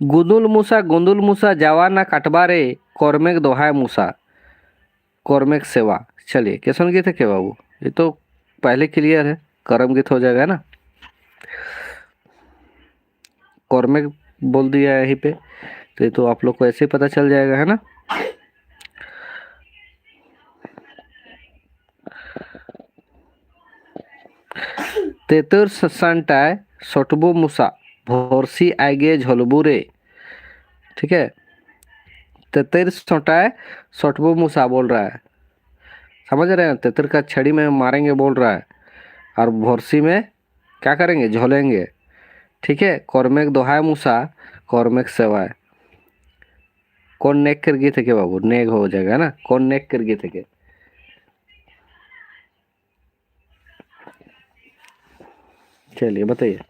गुंदुल मूसा जावा ना काटबा रे कौरमेक दोहाय मूसा, कौरमेक सेवा। चलिए कैसन गीत है के बाबू? ये तो पहले क्लियर है, कर्म गीत हो जाएगा ना। कौरमेक बोल दिया यहीं पे, तो ये तो आप लोग को ऐसे ही पता चल जाएगा, है ना। तेतर संटाय सटबो मूसा भोरसी आगे झोलबू रे, ठीक है। तेतर संटाय सटबो मूसा बोल रहा है, समझ रहे हैं? तेतर का छड़ी में मारेंगे बोल रहा है, और भोरसी में क्या करेंगे, झोलेंगे, ठीक है। कौरमेक दोहाय मूसा कौरमेक सेवाय, कौन नेक कर गए थे के बाबू? नेक हो जाएगा ना, कौन नेक कर गए थे के? चलिए बताइए।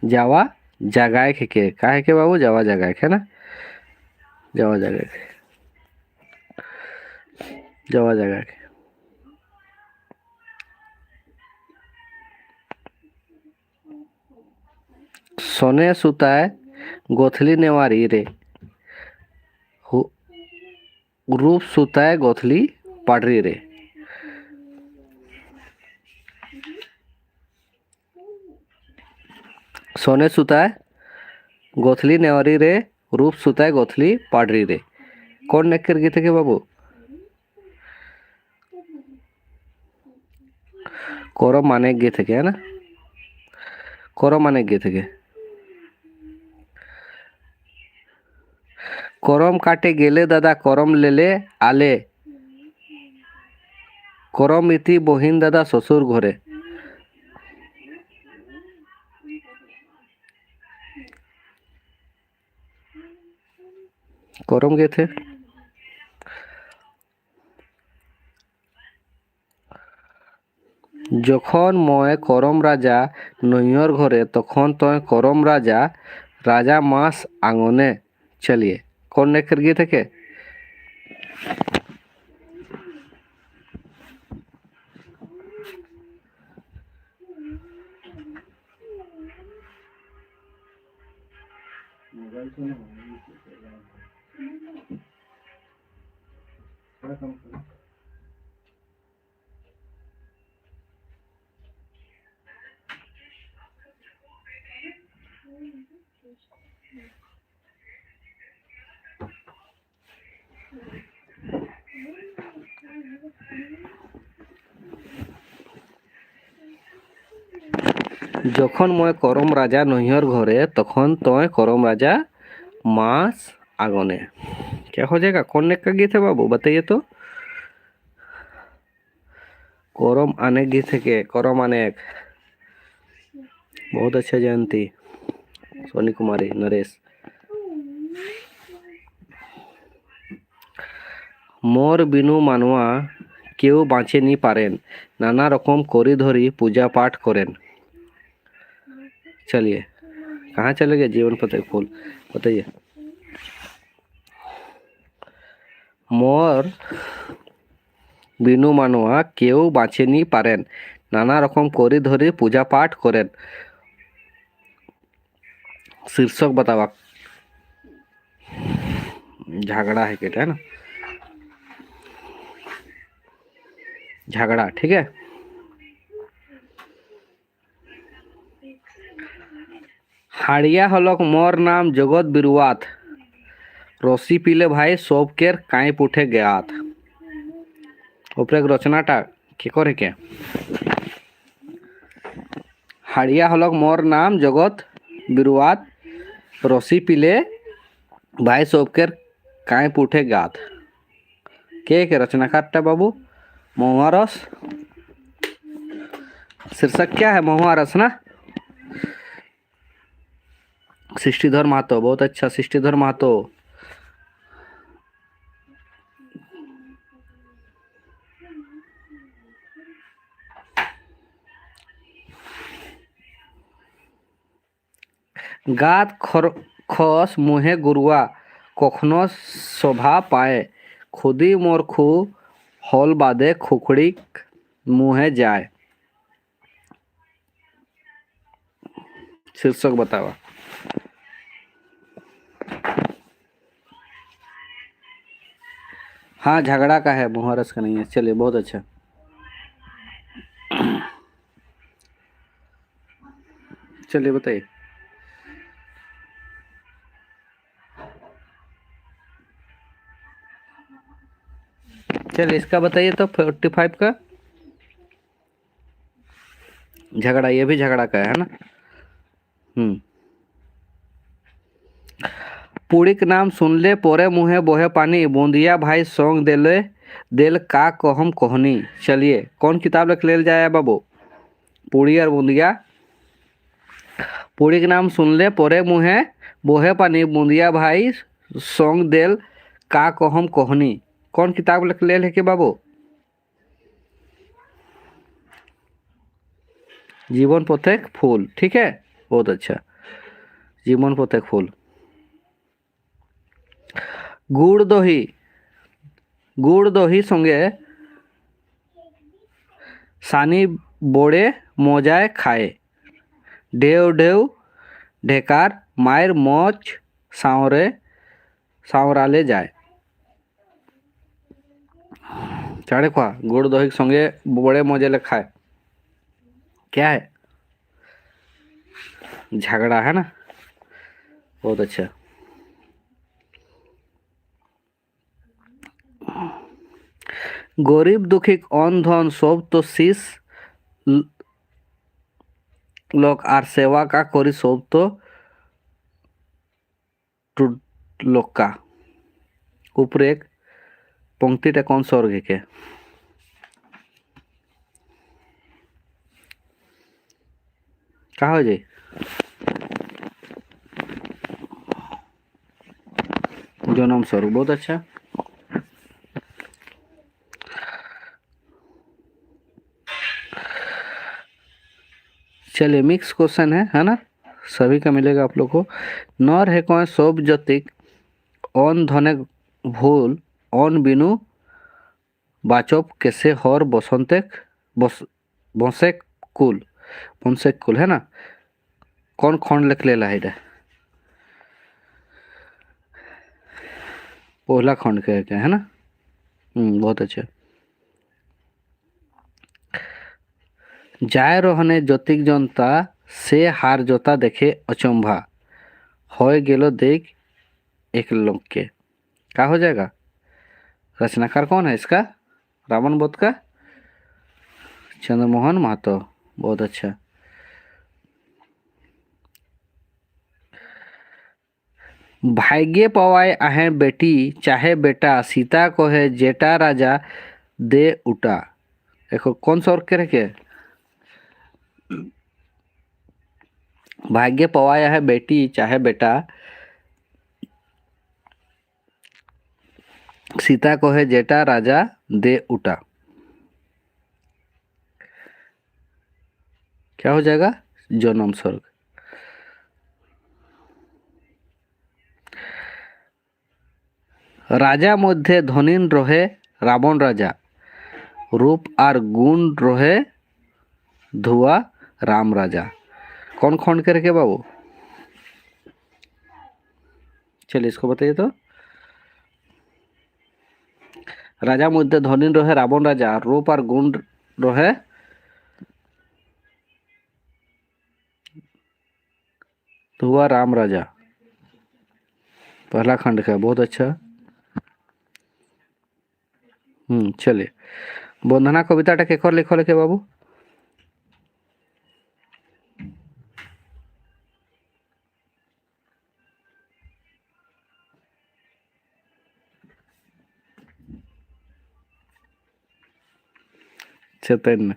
जावा जगाए के का है के बाबू? जावा जगाए है ना, जावा जगाए, जावा जगाए। सोने सुताए गोथली नेवारी रे, रूप सुताए गोथली पाडरी रे। सोने सुताए गोथली नेवारी रे, रूप सुताए गोथली पाडरी रे, कौन नेक कर गए थे के बाबू? कौरव माने गए थे क्या, है ना, कौरव माने गए थे क्या? करम काटे गेले दादा करम लेले आले, करम इति बहिन दादा ससुर घरे। करम गए थे। যখন মই করম রাজা নৈয়র ঘরে তখন তয় করম রাজা রাজা মাস आंगने। चलिए कौन ने कर गए थे के? যখন মই করম রাজা নৈহর ঘরে তখন তয় करम राजा मास आंगने, क्या हो जाएगा? कौन ने का गीत है बाबू बताइए तो? करम अनेक गीत है के? करम अनेक बहुत अच्छा जयंती, सोनी कुमारी, नरेश। मोर बिनु मानवा केउ बाँचे नहीं पारेन, नाना रकम कोरी धरी पूजा पाठ करेन। चलिए कहाँ चले गए जीवन पतक फूल, बताइए। मोर बिनु मानवा केउ बाँचे नहीं पारेन, नाना रकम कोरी धरी पूजा पाठ करेन। शीर्षक बतावा। झगड़ा है कहते है ना, झगड़ा, ठीक है। हाड़िया हलक मोर नाम जगत बिरुआत, रसी पीले भाई सबकेर काई उठे गयात। ऊपर एक रचनाटा के करे के, हाड़िया हलक मोर नाम जगत बिरुआत, रसी पीले भाई सबकेर काई उठे गयात। के रचनाकारटा बाबू, महुआ रस। शीर्षक क्या है, महुआ रस ना। सृष्टिधर महतो, बहुत अच्छा, सृष्टिधर महतो। गात खस मुहे गुरुआ, कखनो शोभा पाए, खुदी मोर खू हल बादे खुखड़ी मुहे जाए। शीर्षक बतावा। हाँ झगड़ा का है, मुहरस का नहीं है। चलिए बहुत अच्छा। चलिए बताइए। चलिए इसका बताइए तो 45 का झगड़ा, ये भी झगड़ा का है ना। पुड़िक नाम सुनले पोरे मुहे बोहे पानी, बूंदिया भाई सौंग देले दिल का कहम कोहनी। चलिए कौन किताब लिख ले जाए बाबू, पूड़ी और बूंदिया। पूड़ी के नाम सुनले पोरे मुहे बोहे पानी, बूंदिया भाई सौंग दिल का कहम कोहनी। कौन किताब लिख ले के बाबू, जीवन पथिक फूल, ठीक है बहुत अच्छा, जीवन पथिक फूल। गुड़ दही संगे सानी बोड़े मजाए खाए, ढेव ढेव ढेकार मायर मोच सावराले जाए। चाड़े खुआ गुड़ दही संगे बड़े मजे ले खाए, क्या है, झगड़ा है ना, बहुत अच्छा। गरीब दुखी अन धन सब तो शीश लोक आर सेवा का करी सब तो लोक का। ऊपर एक पंक्तिटा कौन स्वर्ग के, कहा हो जाए, जन्म स्वर्ग, बहुत अच्छा। चलिए मिक्स क्वेश्चन है ना, सभी का मिलेगा आप लोग को। नर है कौन सब जतिक अन धने भूल, अन बिनु बाचप कैसे हर बसंतेक बसेक कुल है ना। कौन खंड लिख लेला है, पहला खंड के है ना। बहुत अच्छा। जाय रहने ज्योतिक जनता से हार जोता देखे अचंभा, हो गेलो देख एक लोग के। क्या हो जाएगा, रचनाकार कौन है इसका, रावण बोध का चंद्रमोहन महतो, बहुत अच्छा। भाग्य पवाए आहे बेटी चाहे बेटा, सीता को है जेटा राजा दे उठा। देखो कौन सा और के रखे, भाग्य पवाया है बेटी चाहे बेटा, सीता को है जेठा राजा दे उठा। क्या हो जाएगा? जन्म स्वर्ग। राजा मध्य धनिन रहे रावण राजा, रूप और गुण रहे धुआ राम राजा। कौन खंड के रखे बाबू? चलिए इसको बताइए तो। राजा मध्य धनिन रहे रावण राजा, रूप और गुण रहे धुआ राम राजा। पहला खंड का, बहुत अच्छा। चलिए बंधना कविताटा केकर लेखा लेखे बाबू? चैतन्य,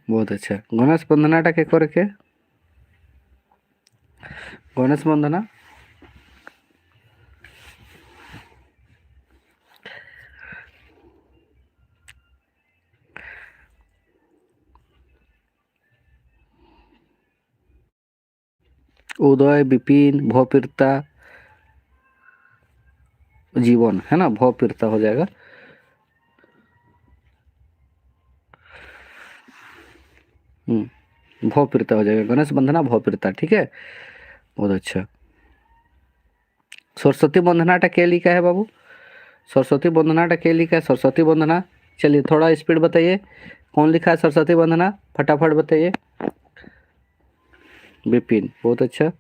बहुत अच्छा। गणेश बंधनाटा केकर लेखे? गणेश बंधना उदय विपिन भौपीरता जीवन, है ना, भौपीरता हो जाएगा। भौपीरता हो जाएगा, गणेश बंधना भौपीरता, ठीक है, बहुत अच्छा। सरस्वती बंधनाटा क्या लिखा है बाबू? सरस्वती बंधनाटा क्या लिखा है? सरस्वती बंधना, चलिए थोड़ा स्पीड बताइए, कौन लिखा है सरस्वती बंधना? फटाफट बताइए। विपिन, बहुत अच्छा।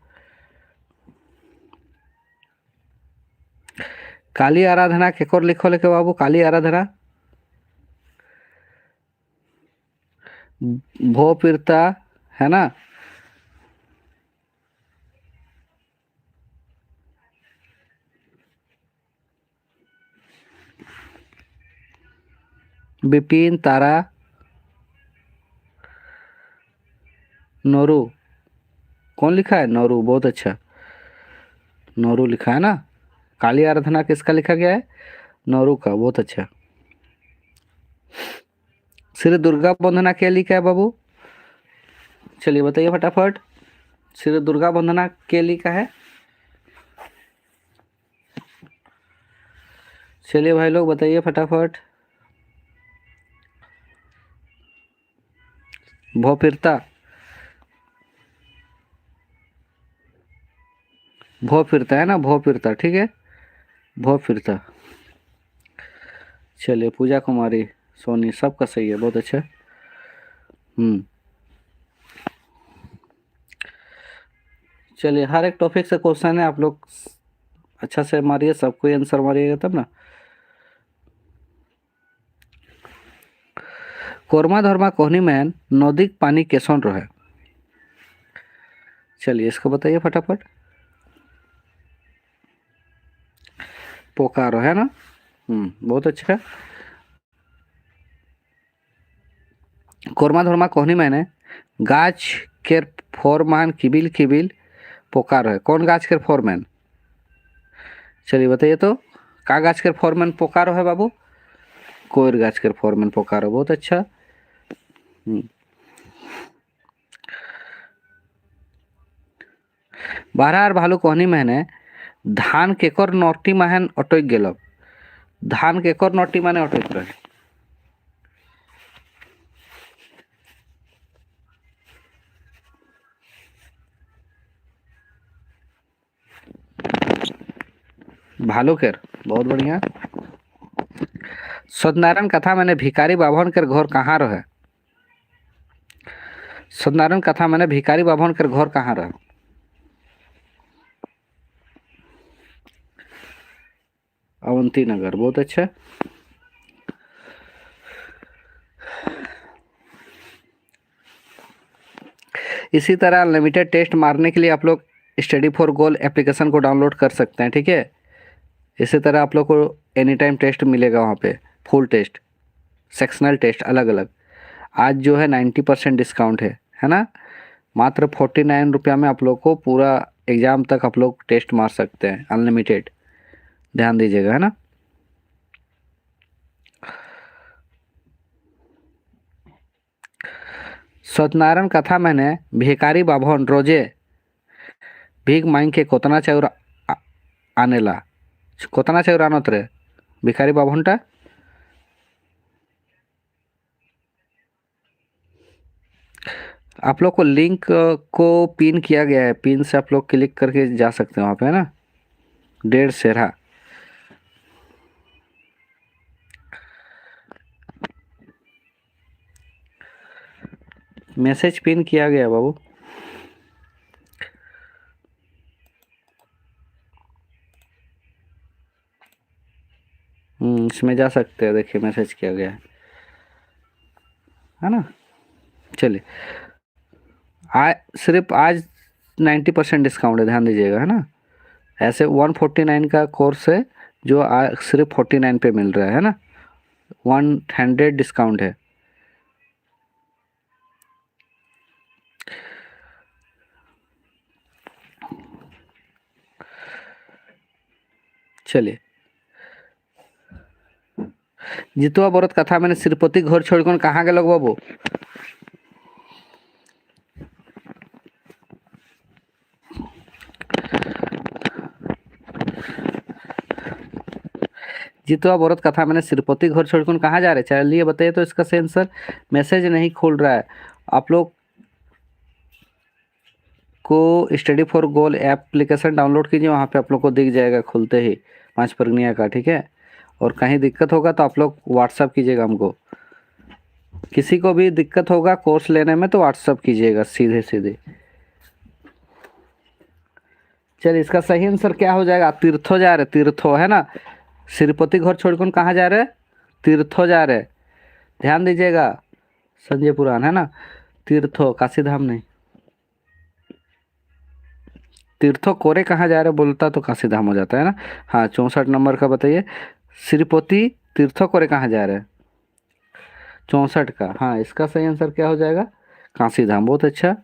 काली आराधना केकर लिखो लेके बाबू? काली आराधना भौपीरता, है ना। विपिन तारा नोरू, कौन लिखा है? नोरू, बहुत अच्छा, नोरू लिखा है ना। काली आराधना किसका लिखा गया है? नोरू का, बहुत अच्छा। श्री दुर्गा बंधना क्या लिखा है बाबू? चलिए बताइए फटाफट, श्री दुर्गा बंधना क्या लिखा है? चलिए भाई लोग बताइए फटाफट। भौपीरता, भौपीरता है ना, भौपीरता, ठीक है, भौपीरता। चलिए पूजा कुमारी सोनी, सबका सही है, बहुत अच्छा। चलिए हर एक टॉपिक से क्वेश्चन है, आप लोग अच्छा से मारिए, सबको आंसर मारिएगा तब ना। कोरमा धर्मा कोहनी मैन नदी पानी कैसन रहे? चलिए इसको बताइए फटाफट। पोकारो, है ना। बहुत अच्छा। कोरमा धर्मा कोहनी मैंने गाछ केर फोरमान किबिल किबिल पोकार है। कौन गाछ केर फोरमैन? चलिए बताइए तो, का गाछ केर फोरमैन पोकारो है बाबू? कोयर गाछ केर फोरमैन पोकारो, बहुत अच्छा। बारह और भालू कहनी मैंने धान केकर नटी माहन अटक गेल? धान केकर नटी माने अटक रहे? भालुकेर, बहुत बढ़िया। सत्यनारायण कथा मैंने भिखारी बाभन के घर कहाँ रहे? सत्यनारायण कथा मैंने भिखारी बाभन के घर कहाँ रहे? अवंती नगर, बहुत अच्छा। इसी तरह अनलिमिटेड टेस्ट मारने के लिए आप लोग स्टडी फॉर गोल एप्लीकेशन को डाउनलोड कर सकते हैं, ठीक है। इसी तरह आप लोग को एनी टाइम टेस्ट मिलेगा वहाँ पे, फुल टेस्ट, सेक्शनल टेस्ट अलग अलग। आज जो है 90% डिस्काउंट है ना। मात्र 49 रुपया में आप लोग को पूरा एग्ज़ाम तक आप लोग टेस्ट मार सकते हैं, अनलिमिटेड। ध्यान दीजिएगा, है ना। सत्यनारायण कथा मैंने भिखारी बाभन रोजे भीख मांग के कोतना चाउर आनेला, कोतना चाउर आनत रे भिखारी बाभनटा। आप लोग को लिंक को पिन किया गया है, पिन से आप लोग क्लिक करके जा सकते हैं वहाँ पे, है ना। 1.5 सेरा मैसेज पिन किया गया बाबू। इसमें जा सकते हैं, देखिए मैसेज किया गया है ना। चलिए, सिर्फ आज 90% डिस्काउंट है, ध्यान दीजिएगा, है ना। ऐसे 149 का कोर्स है जो सिर्फ 49 पे मिल रहा है ना। 100 डिस्काउंट है। चलिए, जितवा बरत कथा मैंने श्रीपति घर छोड़कर कहाँ गए बाबू। जितवा बरत कथा मैंने श्रीपति घर छोड़कर कहाँ जा रहे, चलिए बताइए तो इसका सेंसर मैसेज नहीं खुल रहा है। आप लोग को study for goal application download कीजिए, वहाँ पे आप लोग को दिख जाएगा खुलते ही 5 प्रगनिया का, ठीक है। और कहीं दिक्कत होगा तो आप लोग व्हाट्सअप कीजिएगा हमको। किसी को भी दिक्कत होगा कोर्स लेने में तो व्हाट्सअप कीजिएगा सीधे सीधे। चलिए, इसका सही आंसर क्या हो जाएगा। तीर्थो जा रहे, तीर्थो, है ना। श्रीपति घर छोड़कर कहाँ जा रहे, तीर्थो जा रहे। ध्यान दीजिएगा, संजय पुराण, है ना। तीर्थो, काशी धाम नहीं। तीर्थो कोरे कहाँ जा रहे बोलता तो काशी धाम हो जाता है ना। हाँ, 64 नंबर का बताइए। श्रीपति तीर्थो कोरे कहाँ जा रहे हैं, 64 का। हाँ, इसका सही आंसर क्या हो जाएगा, काशी धाम। बहुत अच्छा।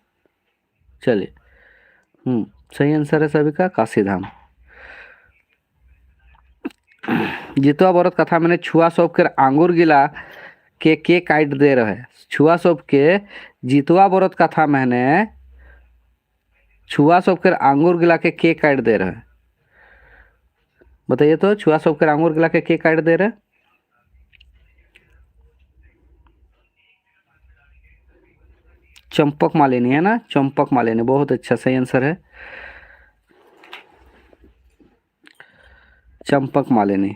चलिए, सही आंसर है सभी का, काशी धाम। जितवा बरत कथा मैंने छुआ सौंप कर आंगूर गिला के काट दे रहे। छुआ सौंप के जितवा बरत कथा मैंने छुआ सौंप कर आंगूर गिला के काट दे रहे। बताइए तो, छुआ सौंप कर आंगूर गिला के काट दे रहे। चंपक मालिनी, है ना, चंपक मालिनी। बहुत अच्छा, सही आंसर है चंपक मालिनी।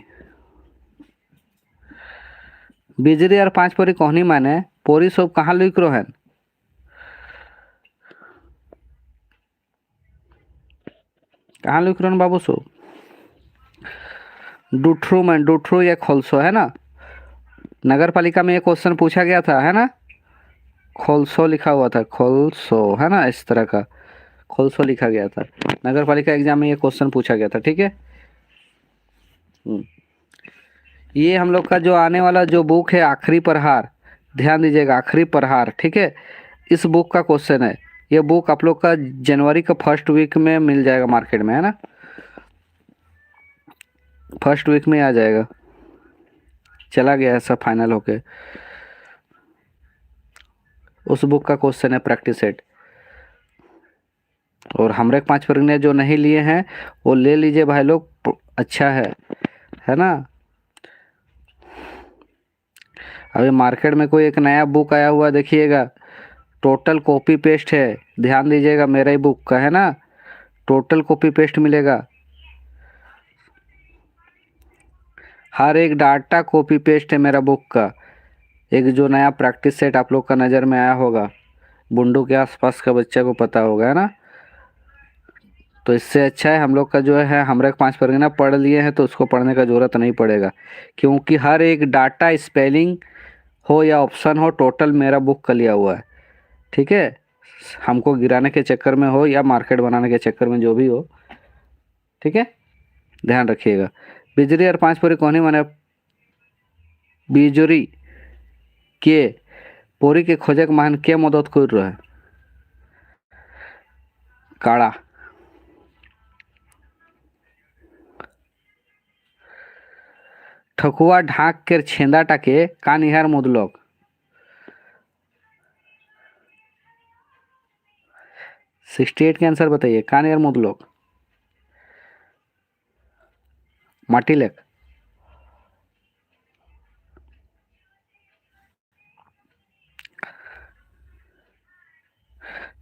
बिजली और 5 पोरी कहनी माने पोरी सब कहाँ लुक रोहन। कहाँ लुक रोहन बाबू सो, डूठरू में, डूठरू या खोलसो, है ना। नगर पालिका में ये क्वेश्चन पूछा गया था, है ना। खोलसो लिखा हुआ था, खोलसो, है ना, इस तरह का खोलसो लिखा गया था। नगर पालिका एग्जाम में ये क्वेश्चन पूछा गया था, ठीक है। ये हम लोग का जो आने वाला जो बुक है आखिरी प्रहार, ध्यान दीजिएगा, आखिरी प्रहार, ठीक है। इस बुक का क्वेश्चन है। ये बुक आप लोग का जनवरी का फर्स्ट वीक में मिल जाएगा मार्केट में, है ना। फर्स्ट वीक में आ जाएगा, चला गया ऐसा फाइनल होके। उस बुक का क्वेश्चन है प्रैक्टिस सेट। और हमरे 5 प्रगने जो नहीं लिए हैं वो ले लीजिए भाई लोग, अच्छा है ना। अभी मार्केट में कोई एक नया बुक आया हुआ देखिएगा, टोटल कॉपी पेस्ट है। ध्यान दीजिएगा, मेरा ही बुक का है ना, टोटल कॉपी पेस्ट मिलेगा। हर एक डाटा कॉपी पेस्ट है मेरा बुक का। एक जो नया प्रैक्टिस सेट आप लोग का नज़र में आया होगा, बुंडू के आसपास का बच्चा को पता होगा, है ना। तो इससे अच्छा है हम लोग का जो है हमरे 5 परगना पढ़ लिए हैं तो उसको पढ़ने का ज़रूरत नहीं पड़ेगा, क्योंकि हर एक डाटा स्पेलिंग हो या ऑप्शन हो टोटल मेरा बुक का लिया हुआ है, ठीक है। हमको गिराने के चक्कर में हो या मार्केट बनाने के चक्कर में, जो भी हो, ठीक है, ध्यान रखिएगा। बिजली और 5 पोरी कोनी माने बिजोरी के पोरी के खोजक मान के मदद कर रहा है। काड़ा। ठकुआ ढाक के छेंदाटाके कानिहार मुदलोक। 68 के आंसर बताइए। कानिहार मुदलोक। माटीलेक।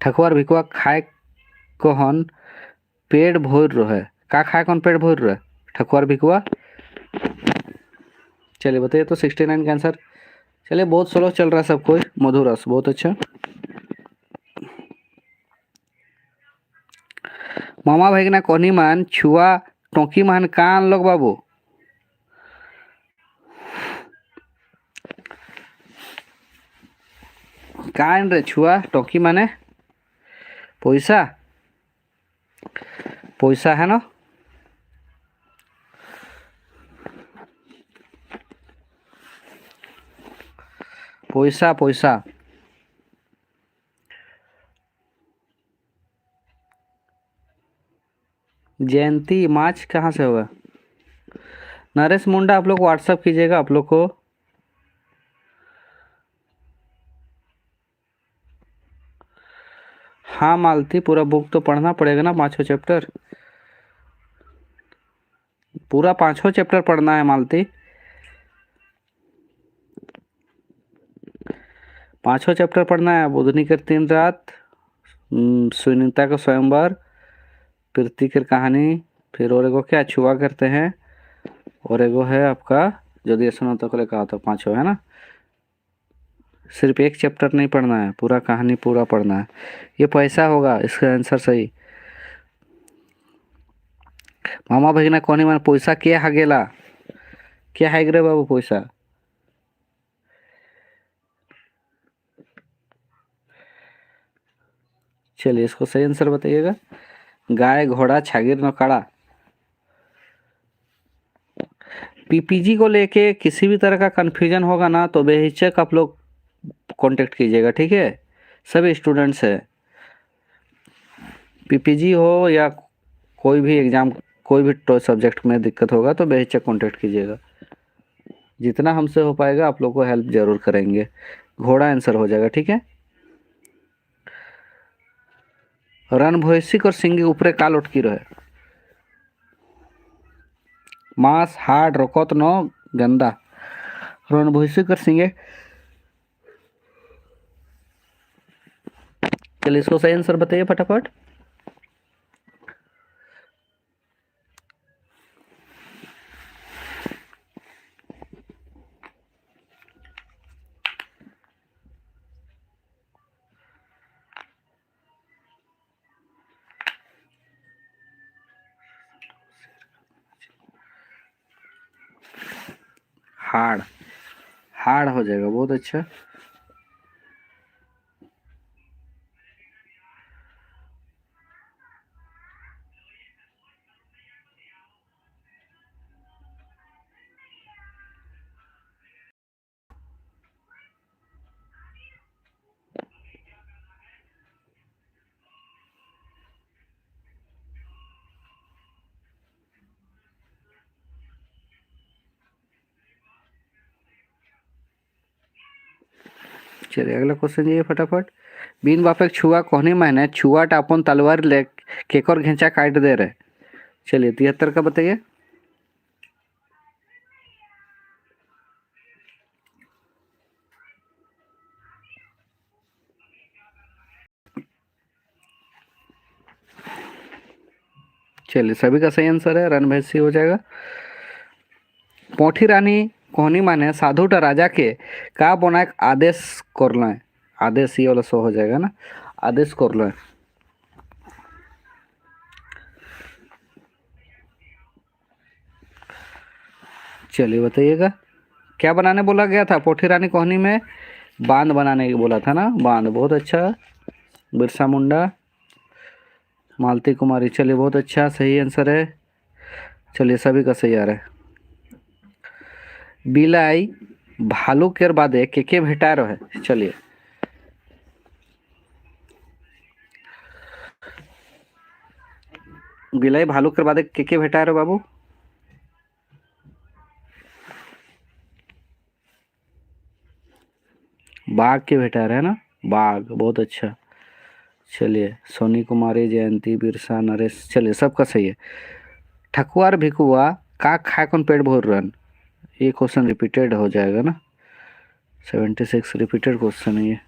ठकुआर भिकुआ खाए कहन पेट भर रहे। का खाए कौन पेट भर रहे? ठकुआर भिकुआ। चलिए बताइए तो 69 का आंसर। चलिए बहुत स्लो चल रहा है सब कोई। मधुरस बहुत अच्छा। मामा भाईगना कोनी मान छुआ टोकी मान कान लोग बाबू। कान रे छुआ टोकी माने पैसा। पैसा है ना। पैसा पैसा। जयंती मार्च कहाँ से होगा? नरेश मुंडा आप लोग व्हाट्सअप कीजिएगा आप लोग को। हाँ मालती पूरा बुक तो पढ़ना पड़ेगा ना, 5 चैप्टर। पूरा 5 चैप्टर पढ़ना है मालती। 5 चैप्टर पढ़ना है। बुधनी कर 3 रात, सुनीता का स्वयंवर, प्रीति की कहानी, फिर और एगो क्या छुआ करते हैं, और एगो है आपका जो दिया तक ले कहा था 5 है ना। सिर्फ एक चैप्टर नहीं पढ़ना है, पूरा कहानी पूरा पढ़ना है। ये पैसा होगा इसका आंसर सही। मामा भगिना कोनी मान पैसा क्या हागेला। क्या हाइग रे बाबू पैसा। चलिए इसको सही आंसर बताइएगा। गाय घोड़ा छागिर नकाड़ा। पीपीजी को लेके किसी भी तरह का कंफ्यूजन होगा ना तो बेहिचक आप लोग कांटेक्ट कीजिएगा, ठीक है। सभी स्टूडेंट्स है, पीपीजी हो या कोई भी एग्जाम, कोई भी सब्जेक्ट में दिक्कत होगा तो बेहिचक कांटेक्ट कीजिएगा। जितना हमसे हो पाएगा आप लोग को हेल्प जरूर करेंगे। घोड़ा आंसर हो जाएगा, ठीक है। रणभैसिक और सिंह ऊपरे का लटकी रहे। मांस हाड़ रकत न गंदा। रणभैसिक और सिंह। चलिए इसको सही आंसर बताइए फटाफट। हाड़। हाड़ हो जाएगा, बहुत अच्छा। चलिए अगला क्वेश्चन जाइए फटाफट। बिन बापेक छुआ कोहनी मायने छुआ टापन तलवार ले केकर घेंचा काट दे रहे। चलिए 73 का बताइए। चलिए सभी का सही आंसर है, रणभैसी हो जाएगा। पोठी रानी कोहनी माने साधुटा राजा के का बनाए आदेश कर लो। आदेश ये वाला सो हो जाएगा ना, आदेश कर लो। चलिए बताइएगा क्या बनाने बोला गया था पोठी रानी कोहनी में। बांध बनाने की बोला था ना, बांध। बहुत अच्छा। बिरसा मुंडा, मालती कुमारी। चलिए बहुत अच्छा, सही आंसर है। चलिए सभी का सही आ रहा है। बिलाई भालू केर बादे के भेटा रहे। चलिए बिलाई भालू के बाद के भेटा रे बाबू? बाघ के भेटा रहे है ना, बाघ, बहुत अच्छा। चलिए, सोनी कुमारी, जयंती, बिरसा, नरेश, चलिए सबका सही है। ठकुआर भिकुआ का खाए कौन पेट भर रन, ये क्वेश्चन रिपीटेड हो जाएगा ना, 76 रिपीटेड क्वेश्चन है ये।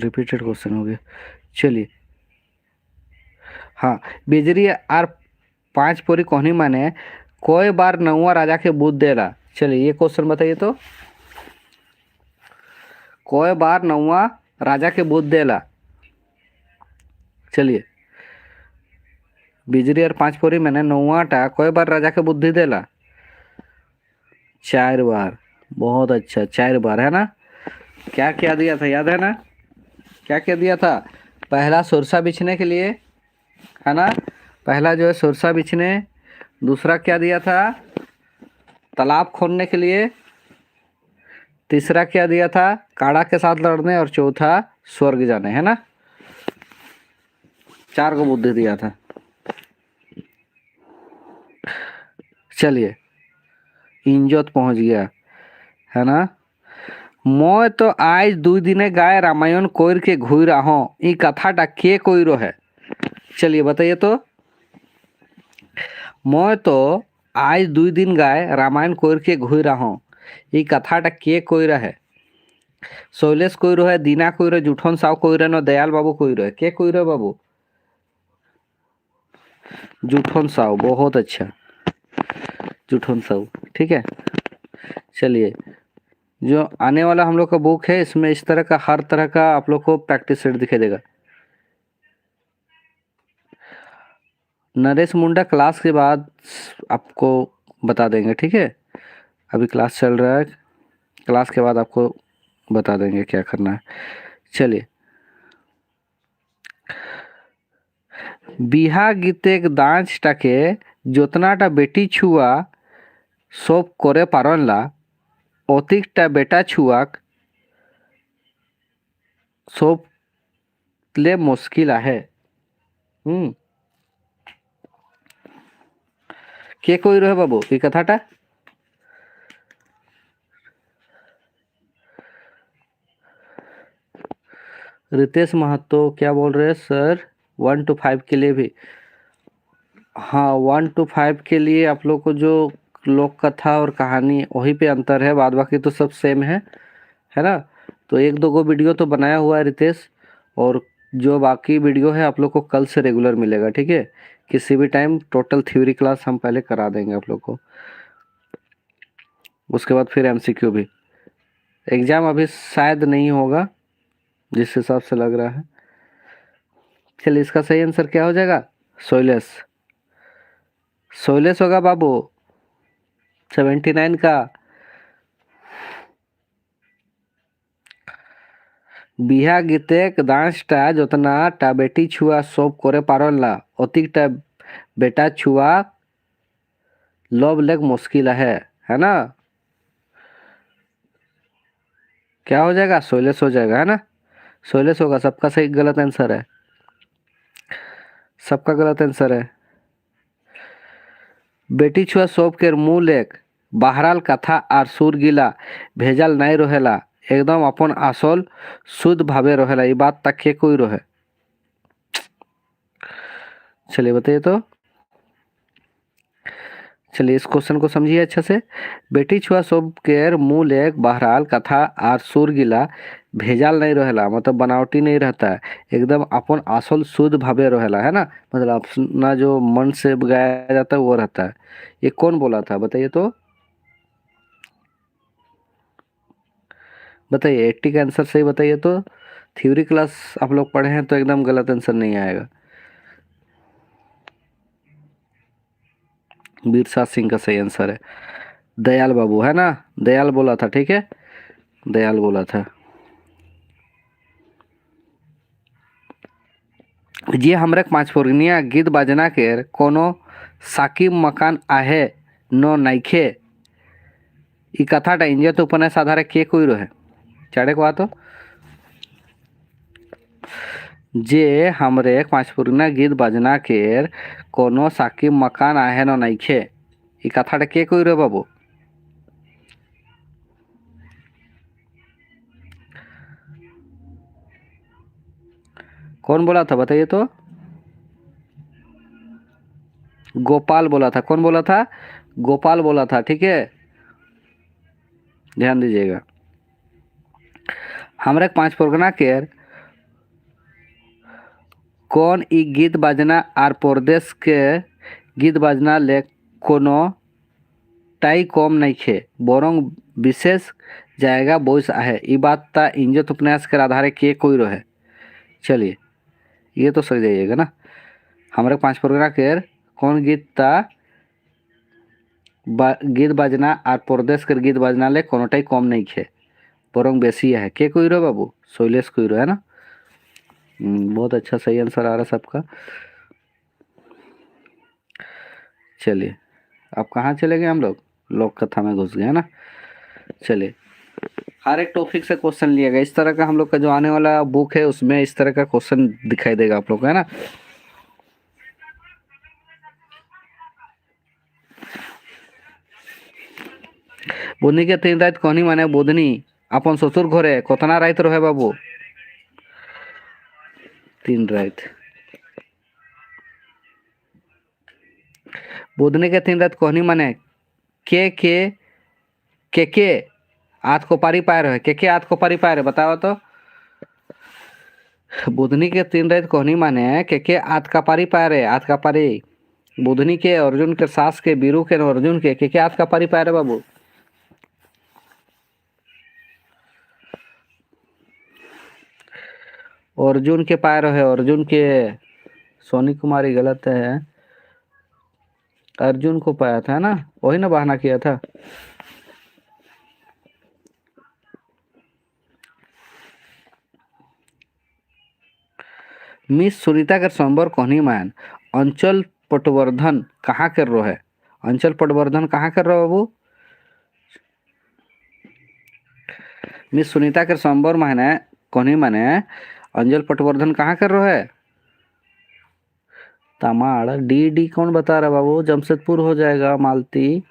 रिपीटेड क्वेश्चन हो गया। चलिए, हाँ, बिजरी आर पांच पोरी कोहनी माने कोई बार नौवा राजा के बुद्ध देला। चलिए ये क्वेश्चन बताइए तो, कोई बार नौवा राजा के बुद्ध देला। चलिए, बिजरी और पांच पोरी मैंने नौवाटा कोई बार राजा के बुद्धि देला? 4 बार। बहुत अच्छा, 4 बार है ना। क्या क्या दिया था याद है ना, क्या क्या दिया था? पहला सुरसा बिछने के लिए, है ना, पहला जो है सुरसा बिछने। दूसरा क्या दिया था? तालाब खोदने के लिए। तीसरा क्या दिया था? काड़ा के साथ लड़ने। और चौथा स्वर्ग जाने, है ना। 4 को बुद्धि दिया था। चलिए, इंजोत पहुंच गया, है ना। मैं तो आज 2 दिने गाय रामायण कोयर के घुई रहा ई कथाटा के कोइरो है? चलिए बताइए तो, मैं तो आज 2 दिन गाय रामायण कोयर के घुई रहा हूँ, ई कथाटा के कोइरा है? शैलेश कोइरो है, दीना कोइरो, जुठन साव कोइरो न दयाल बाबू कोइरो है? के कोइरो बाबू? जुठन साव, बहुत अच्छा, जुठन साव, ठीक है। चलिए, जो आने वाला हम लोग का बुक है इसमें इस तरह का हर तरह का आप लोग को प्रैक्टिस सेट दिखाई देगा। नरेश मुंडा क्लास के बाद आपको बता देंगे, ठीक है। अभी क्लास चल रहा है, क्लास के बाद आपको बता देंगे क्या करना है। चलिए, बिहा गीतेक दांचटाके जोतनाटा बेटी छुआ सब करे पारनला অতিকটা বেটা ছুয়াক सबले मुश्किल है। के कोई रहे बाबू ये कथाटा? रितेश महतो क्या बोल रहे हैं सर? 1 to 5 के लिए भी, हाँ 1 to 5 के लिए आप लोग को जो लोक कथा और कहानी वहीं पे अंतर है, बाद बाकी तो सब सेम है ना। तो 1-2 गो वीडियो तो बनाया हुआ है रितेश, और जो बाकी वीडियो है आप लोग को कल से रेगुलर मिलेगा, ठीक है। किसी भी टाइम टोटल थ्योरी क्लास हम पहले करा देंगे आप लोग को, उसके बाद फिर एमसीक्यू भी। एग्ज़ाम अभी शायद नहीं होगा जिस हिसाब से लग रहा है। चलिए, इसका सही आंसर क्या हो जाएगा? शैलेश, शैलेश होगा बाबू 79 का। बिहा गीतेक दांचटा जोतना बेटी छुआ सब करे पारला অতিকটা बेटा छुआ लब लेग मुश्किल है ना। क्या हो जाएगा? शैलेश हो जाएगा, है ना। शैलेश होगा, सबका सही गलत आंसर है, सबका गलत आंसर है। बेटी छुआ सब के मुँह लेक बहराल कथा आर सुर गिला भेजल नहीं रहेला, एकदम अपन आसल शुद्ध भावे रहेला, ये बात तक कोई रहे? चलिए बताइए तो। चलिए, इस क्वेश्चन को समझिए अच्छा से। बेटी छुआ सब केर मुँह लेक बहराल कथा आर सुर गिला भेजाल नहीं रहेला, मतलब बनावटी नहीं रहता है, एकदम अपन असल शुद्ध भावे रहेला, है ना। मतलब अपना जो मन से गाया जाता है वो रहता है। ये कौन बोला था बताइए तो, बताइए 80 का आंसर सही बताइए तो। थ्योरी क्लास आप लोग पढ़े हैं तो एकदम गलत आंसर नहीं आएगा। बीरसा सिंह का सही आंसर है। दयाल बाबू, है ना, दयाल बोला था, ठीक है, दयाल बोला था। जे हमरे 5 फोरनिया गीत बजना के कोनो साकिब मकान आहे नो नाइखे ई कथाटा इंजत उपन्यास आधारे के कोई रहे चाड़े को तो जे हमरे पाँचपुरना गीत बजना केर कोनो साकिब मकान आहे नो नाइखे ई कथाटा के कोई रहे बाबू कौन बोला था बताइए तो गोपाल बोला था कौन बोला था गोपाल बोला था ठीक है ध्यान दीजिएगा हमरे पाँच परगना केर कौन ई गीत बजना आर प्रदेश के गीत बजना ले कोनो टाई कम नइखे बरং विशेष जाएगा बोस आहे ई बात ता इंजत उपन्यास के आधारे के कोई रहे चलिए ये तो सही जाइएगा ना हमारे पाँच परगना केर कौन गीत ता गीत बजना आर प्रदेश के गीत बजना ले कोनोटाई कम नहीं खे बरং बेसी है के कोई रो बाबू शैलेश कोई रो है ना बहुत अच्छा सही आंसर आ रहा है सबका चलिए अब कहाँ चले गए हम लोग कथा में घुस गए ना चलिए हर एक टॉपिक से क्वेश्चन लिया गया इस तरह का हम लोग का जो आने वाला बुक है उसमें इस तरह का क्वेश्चन दिखाई देगा आप लोग को है ना बुधनी के 3 रात कहनी माने बुधनी अपन ससुर घरे कतना रात रहे बाबू 3 रात बुधनी के 3 रात कहनी माने के आठ को पारी पाए रहे के आठ को पारी पाए रहे बताओ तो बुधनी के 3 रात कहनी माने के आठ का पारी पाए रहे आठ का पारी बुधनी के अर्जुन के सास के बीरू के अर्जुन के आठ का पारी पाए रहे बाबू अर्जुन के पाए रहे अर्जुन के सोनी कुमारी गलत है अर्जुन को पाया था ना वही ना बहाना किया था मिस सुनीता के संबर कहनी मान अंचल पटवर्धन कहाँ कर रहे है अंचल पटवर्धन कहाँ कर रहे बाबू मिस सुनीता के संबर माने कहनी माने अंजल पटवर्धन कहाँ कर रहे है तमाड़ डी कौन बता रहा बाबू जमशेदपुर हो जाएगा मालती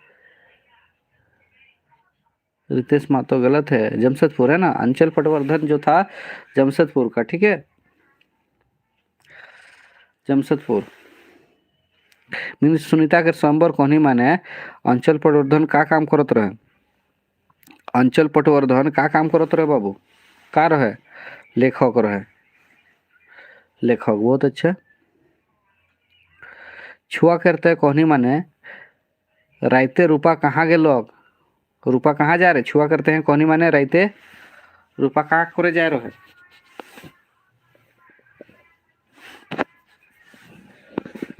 रितेश मातो गलत है जमशेदपुर है ना अंचल पटवर्धन जो था जमशेदपुर का ठीक है जमशेदपुर मिस सुनीता के संबर कहनी माने अंचल पटवर्धन का काम करत रहे अंचल पटवर्धन का काम करत रहे बाबू का रहे लेखक रहे लेखक बहुत अच्छा छुआ करते कहनी माने राइते रूपा कहाँ गे लोग रूपा कहाँ जा रहे छुआ करते हैं कहनी माने राइते रूपा कहाँ करे जा रहे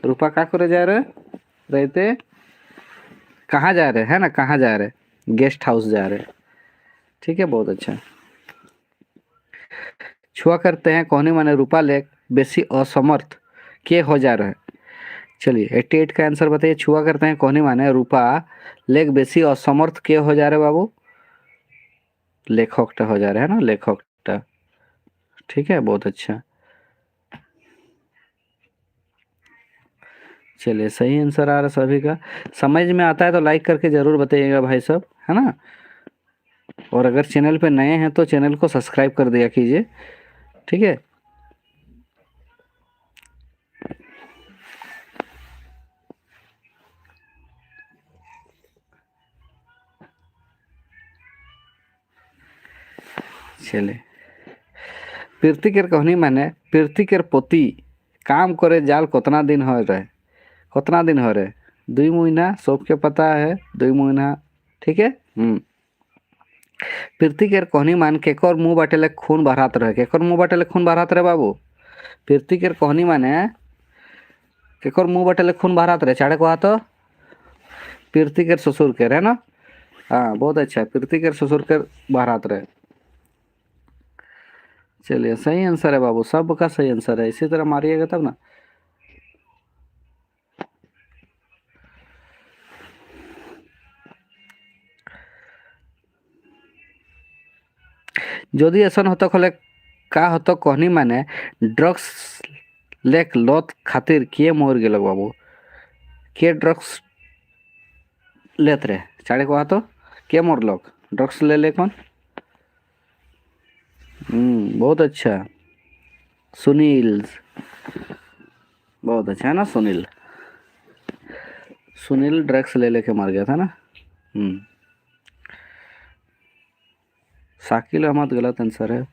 रूपा कहाँ करे जा रहे राइते कहाँ जा रहे है ना कहाँ जा रहे गेस्ट हाउस जा रहे ठीक है बहुत अच्छा छुआ करते हैं कहनी माने रूपा लेख बेसी असमर्थ के हो जा रहे चलिए 88 का आंसर बताइए छुआ करते हैं कहनी माने रूपा लेख बेसी असमर्थ के हो जा रहे बाबू लेखक हो जा रहे है ना लेखक ठीक है बहुत अच्छा चलिए सही आंसर आ रहा सभी का समझ में आता है तो लाइक करके जरूर बताइएगा भाई सब है ना और अगर चैनल पे नए हैं तो चैनल को सब्सक्राइब कर दिया कीजिए ठीक है चले पीरती केर कहनी माने पीरती केर पोती काम करे जाल कितना दिन हो रहे 2 महीना सबके पता है 2 महीना ठीक है पीरती केर कहनी मान केकर मुँह बाटेले खून बहात रहे केकर मुँह बाटेले खून बहात रहे बाबू पीरती केर कहनी माने केकर मुँह बाटेले खून बहात रहे चाड़े कहा तो पीरती केर ससुर केर है ना हाँ बहुत अच्छा पीरती केर ससुर केर बहात रहे चलिए सही आंसर है बाबू सबका सही आंसर है इसी तरह मारिएगा तब ना যদি এসন হতো হলে কা হতো कहनी माने ड्रग्स लेक लत खातिर किए मर गेल बाबू के ड्रग्स लेत रे चाड़े को तो के मरलक ड्रग्स ले कौन बहुत अच्छा सुनील बहुत अच्छा है ना सुनील सुनील ड्रग्स ले लेके मर गया था ना। शाकिल अहमद गलत आंसर है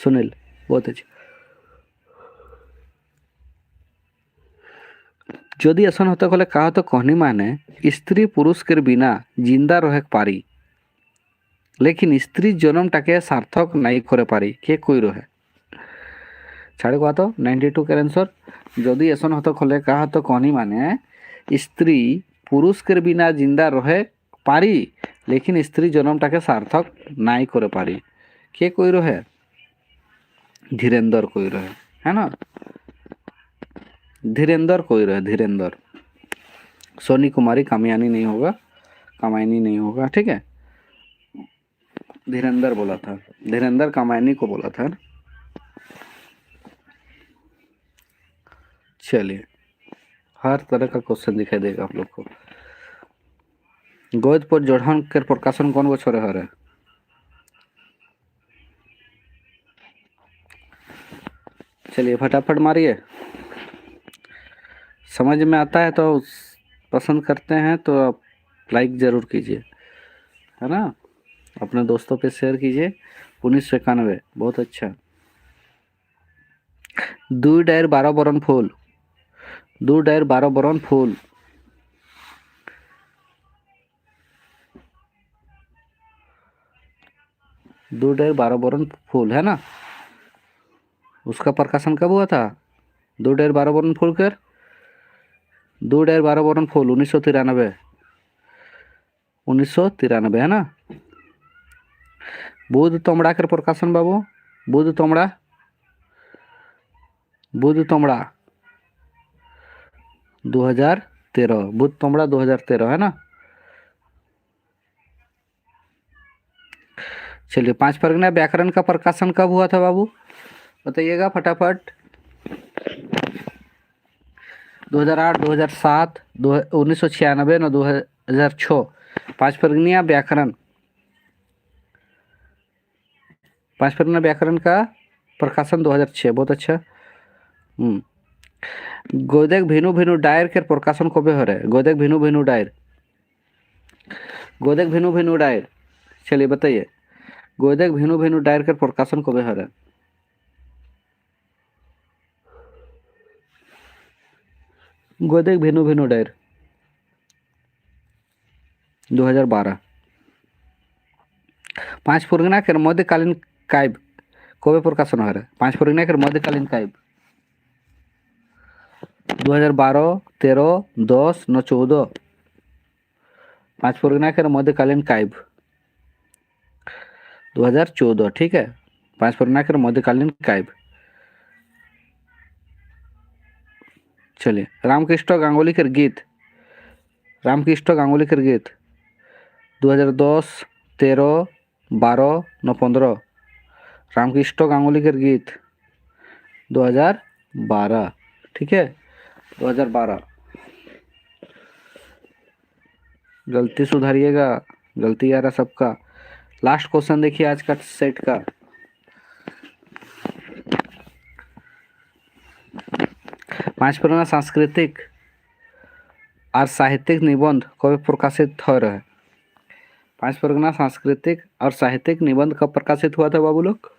सुनील बहुत अच्छा। যদি এসন হতে গেলে কাহ তো कहनी माने स्त्री पुरुष के बिना जिंदा रहे पारी लेकिन स्त्री जन्मटाके सार्थक नहीं करे पारी के कोई रहे छाड़े कह तो 92 के आंसर যদি এসন হতে গেলে কাহ তো कहनी माने स्त्री पुरुष के बिना जिंदा रहे पारी लेकिन स्त्री जन्मटाके सार्थक नहीं करे पारी के कोई रहे धीरेन्द्र कोई रहे है ना धीरेन्द्र कोई रहे धीरेन्द्र सोनी कुमारी कामयानी नहीं होगा कामायनी नहीं होगा ठीक है धीरेन्द्र बोला था धीरेन्द्र कामायनी को बोला था। चलिए हर तरह का क्वेश्चन दिखाई देगा आप लोग को। गोविंदपुर जोड़हन के प्रकाशन कौन बछरे हरे चलिए फटाफट मारिए समझ में आता है तो पसंद करते हैं तो आप लाइक ज़रूर कीजिए है ना अपने दोस्तों पे शेयर कीजिए 1991 बहुत अच्छा। दुई डायर 12 बरन फूल दो डायर 12 बरन फूल दो डायर 12 बरन फूल है ना उसका प्रकाशन कब हुआ था दो डायर 12 बरन फूल कर दो डायर 12 बरन फूल 1993 है ना। बुध तोमड़ा के प्रकाशन बाबू बुध तोमड़ा 2013 बुध तोमड़ा 2013 है ना। चलिए 5 परगना व्याकरण का प्रकाशन कब हुआ था बाबू बताइएगा फटाफट 2008 2007 1996 न 2006 5 परगनिया व्याकरण 5 परगना व्याकरण का प्रकाशन 2006 बहुत अच्छा। गोदेक भिनु भिनु डायर के प्रकाशन कबे हो रहे गोदेक भिनु भिनु डायर चलिए बताइए गोदेक भिनु भिनु डायर के प्रकाशन कबे हो रहे गोदेक भिनु भिनु डायर 2012। 5 परगना के मध्यकालीन काव्य कबे प्रकाशन हो रहा है 5 परगना के मध्यकालीन काव्य 2012 13 10 न 14 5 परगना के मध्यकालीन काव्य 2014 ठीक है 5 परगना के मध्यकालीन काव्य। चलिए रामकृष्ण गांगुली के गीत 2010 13 12 न 15 रामकृष्ण गांगुली के गीत 2012 ठीक है 2012। गलती सुधारिएगा गलती आ रहा सबका। लास्ट क्वेश्चन देखिए आज का सेट का 5 परगना सांस्कृतिक और साहित्यिक निबंध कब प्रकाशित हो रहे 5 परगना सांस्कृतिक और साहित्यिक निबंध कब प्रकाशित हुआ था बाबू लोग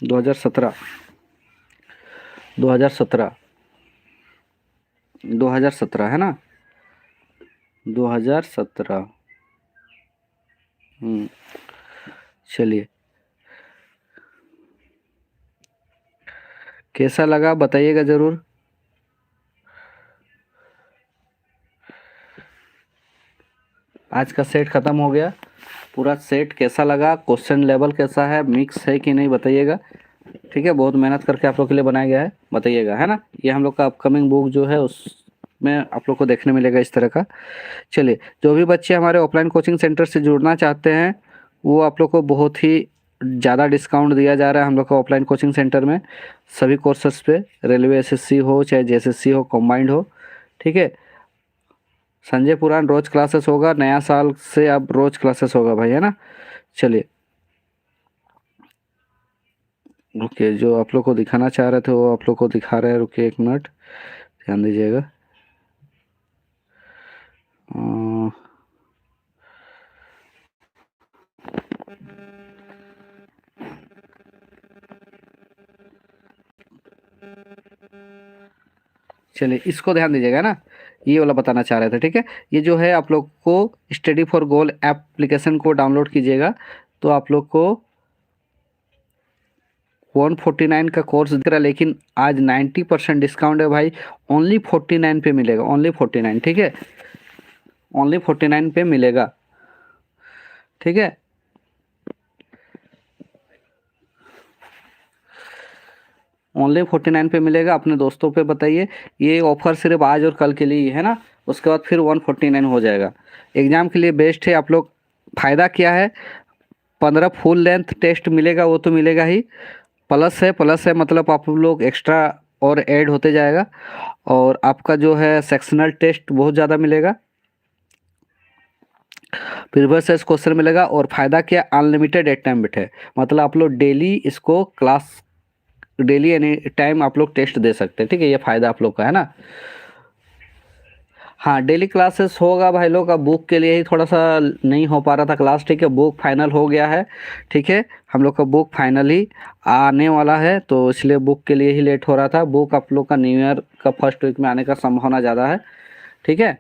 2017 है ना 2017। चलिए कैसा लगा बताइएगा जरूर। आज का सेट खत्म हो गया पूरा सेट कैसा लगा क्वेश्चन लेवल कैसा है मिक्स है कि नहीं बताइएगा ठीक है बहुत मेहनत करके आप लोग के लिए बनाया गया है बताइएगा है ना। ये हम लोग का अपकमिंग बुक जो है उस में आप लोग को देखने मिलेगा इस तरह का। चलिए, जो भी बच्चे हमारे ऑफलाइन कोचिंग सेंटर से जुड़ना चाहते हैं वो आप लोग को बहुत ही ज़्यादा डिस्काउंट दिया जा रहा है हम लोग का ऑफलाइन कोचिंग सेंटर में, सभी कोर्सेस पे, रेलवे एसएससी हो चाहे जेएसएससी हो, कंबाइंड हो। ठीक है, संजय पुराण रोज क्लासेस होगा, नया साल से अब रोज क्लासेस होगा भाई, है ना। चलिए, रुकिए, जो आप लोग को दिखाना चाह रहे थे वो आप लोग को दिखा रहे हैं, रुकिए 1 मिनट, ध्यान दीजिएगा। अ, चलिए, इसको ध्यान दीजिएगा ना, ये वाला बताना चाह रहे थे। ठीक है, ये जो है आप लोग को स्टडी फॉर गोल एप्लीकेशन को डाउनलोड कीजिएगा तो आप लोग को 149 का कोर्स दिख रहा है, लेकिन आज 90% डिस्काउंट है भाई, ओनली 49 पे मिलेगा, ओनली 49। ठीक है, ओनली 49 पे मिलेगा। ठीक है, ओनली 49 पे मिलेगा। अपने दोस्तों पे बताइए, ये ऑफर सिर्फ आज और कल के लिए ही है ना, उसके बाद फिर 149 हो जाएगा। एग्ज़ाम के लिए बेस्ट है आप लोग। फ़ायदा क्या है, 15 फुल लेंथ टेस्ट मिलेगा, वो तो मिलेगा ही, प्लस है, प्लस है मतलब आप लोग एक्स्ट्रा और ऐड होते जाएगा। और आपका जो है सेक्शनल टेस्ट बहुत ज़्यादा मिलेगा, प्रीवियस ईयर क्वेश्चन मिलेगा। और फ़ायदा क्या, अनलिमिटेड अटेम्प्ट है, मतलब आप लोग डेली इसको क्लास, डेली एनी टाइम आप लोग टेस्ट दे सकते हैं। ठीक है, ये फ़ायदा आप लोग का है ना। हाँ, डेली क्लासेस होगा भाई लोग, अब बुक के लिए ही थोड़ा सा नहीं हो पा रहा था क्लास। ठीक है, बुक फाइनल हो गया है। ठीक है, हम लोग का बुक फाइनली आने वाला है, तो इसलिए बुक के लिए ही लेट हो रहा था। बुक आप लोग का न्यू ईयर का फर्स्ट वीक में आने का संभावना ज़्यादा है। ठीक है,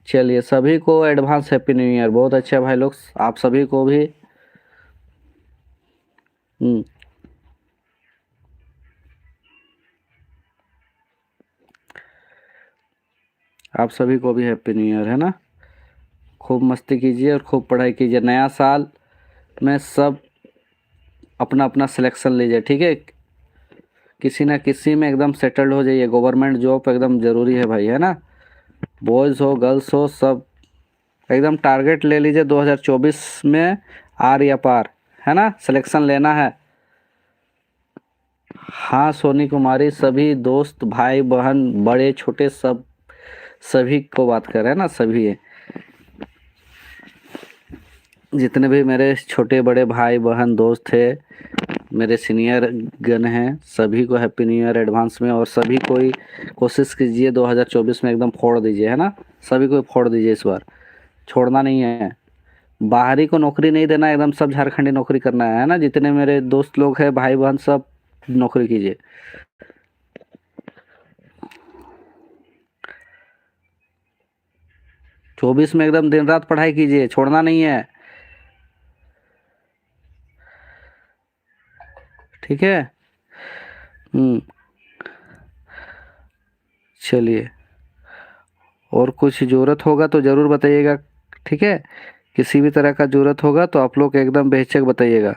चलिए, सभी को एडवांस हैप्पी न्यू ईयर। बहुत अच्छा भाई लोग, आप सभी को भी। हम्म, आप सभी को भी हैप्पी न्यू ईयर, है ना। खूब मस्ती कीजिए और खूब पढ़ाई कीजिए। नया साल में सब अपना अपना सिलेक्शन लीजिए। ठीक है, किसी ना किसी में एकदम सेटल्ड हो जाइए। गवर्नमेंट जॉब एकदम ज़रूरी है भाई, है ना। बॉयज़ हो गर्ल्स हो सब एकदम टारगेट ले लीजिए 2024 में, आर या पार, है ना, सिलेक्शन लेना है। हाँ सोनी कुमारी, सभी दोस्त भाई बहन बड़े छोटे सब, सभी को बात कर रहे हैं ना, सभी है, जितने भी मेरे छोटे बड़े भाई बहन दोस्त थे, मेरे सीनियर गण हैं, सभी को हैप्पी न्यू ईयर एडवांस में। और सभी कोई कोशिश कीजिए 2024 में एकदम फोड़ दीजिए, है ना। सभी को फोड़ दीजिए इस बार, छोड़ना नहीं है। बाहरी को नौकरी नहीं देना, एकदम सब झारखंडी नौकरी करना है ना। जितने मेरे दोस्त लोग हैं भाई बहन सब नौकरी कीजिए। 24 में एकदम दिन रात पढ़ाई कीजिए, छोड़ना नहीं है। ठीक है। हम्म, चलिए, और कुछ ज़रूरत होगा तो ज़रूर बताइएगा। ठीक है, किसी भी तरह का ज़रूरत होगा तो आप लोग एकदम बेहिचक बताइएगा।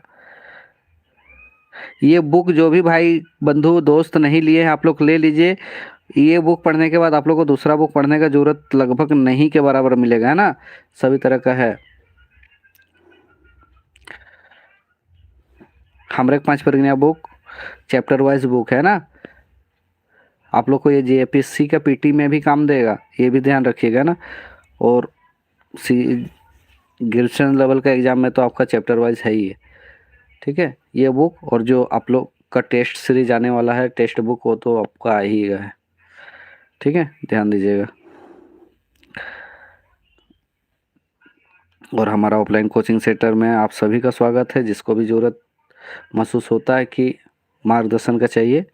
ये बुक जो भी भाई बंधु दोस्त नहीं लिए हैं आप लोग ले लीजिए। ये बुक पढ़ने के बाद आप लोग को दूसरा बुक पढ़ने का ज़रूरत लगभग नहीं के बराबर मिलेगा, है ना। सभी तरह का है। हमरे 5 प्रज्ञा बुक चैप्टर वाइज बुक है ना। आप लोग को ये जेपीएससी का पीटी में भी काम देगा, ये भी ध्यान रखिएगा ना। और सी ग्रेजुएशन लेवल का एग्ज़ाम में तो आपका चैप्टर वाइज है ही है। ठीक है, ये बुक और जो आप लोग का टेस्ट सीरीज आने वाला है टेक्स्ट बुक, वो तो आपका आ ही गया है। ठीक है, ध्यान दीजिएगा। और हमारा ऑफलाइन कोचिंग सेंटर में आप सभी का स्वागत है। जिसको भी ज़रूरत महसूस होता है कि मार्गदर्शन का चाहिए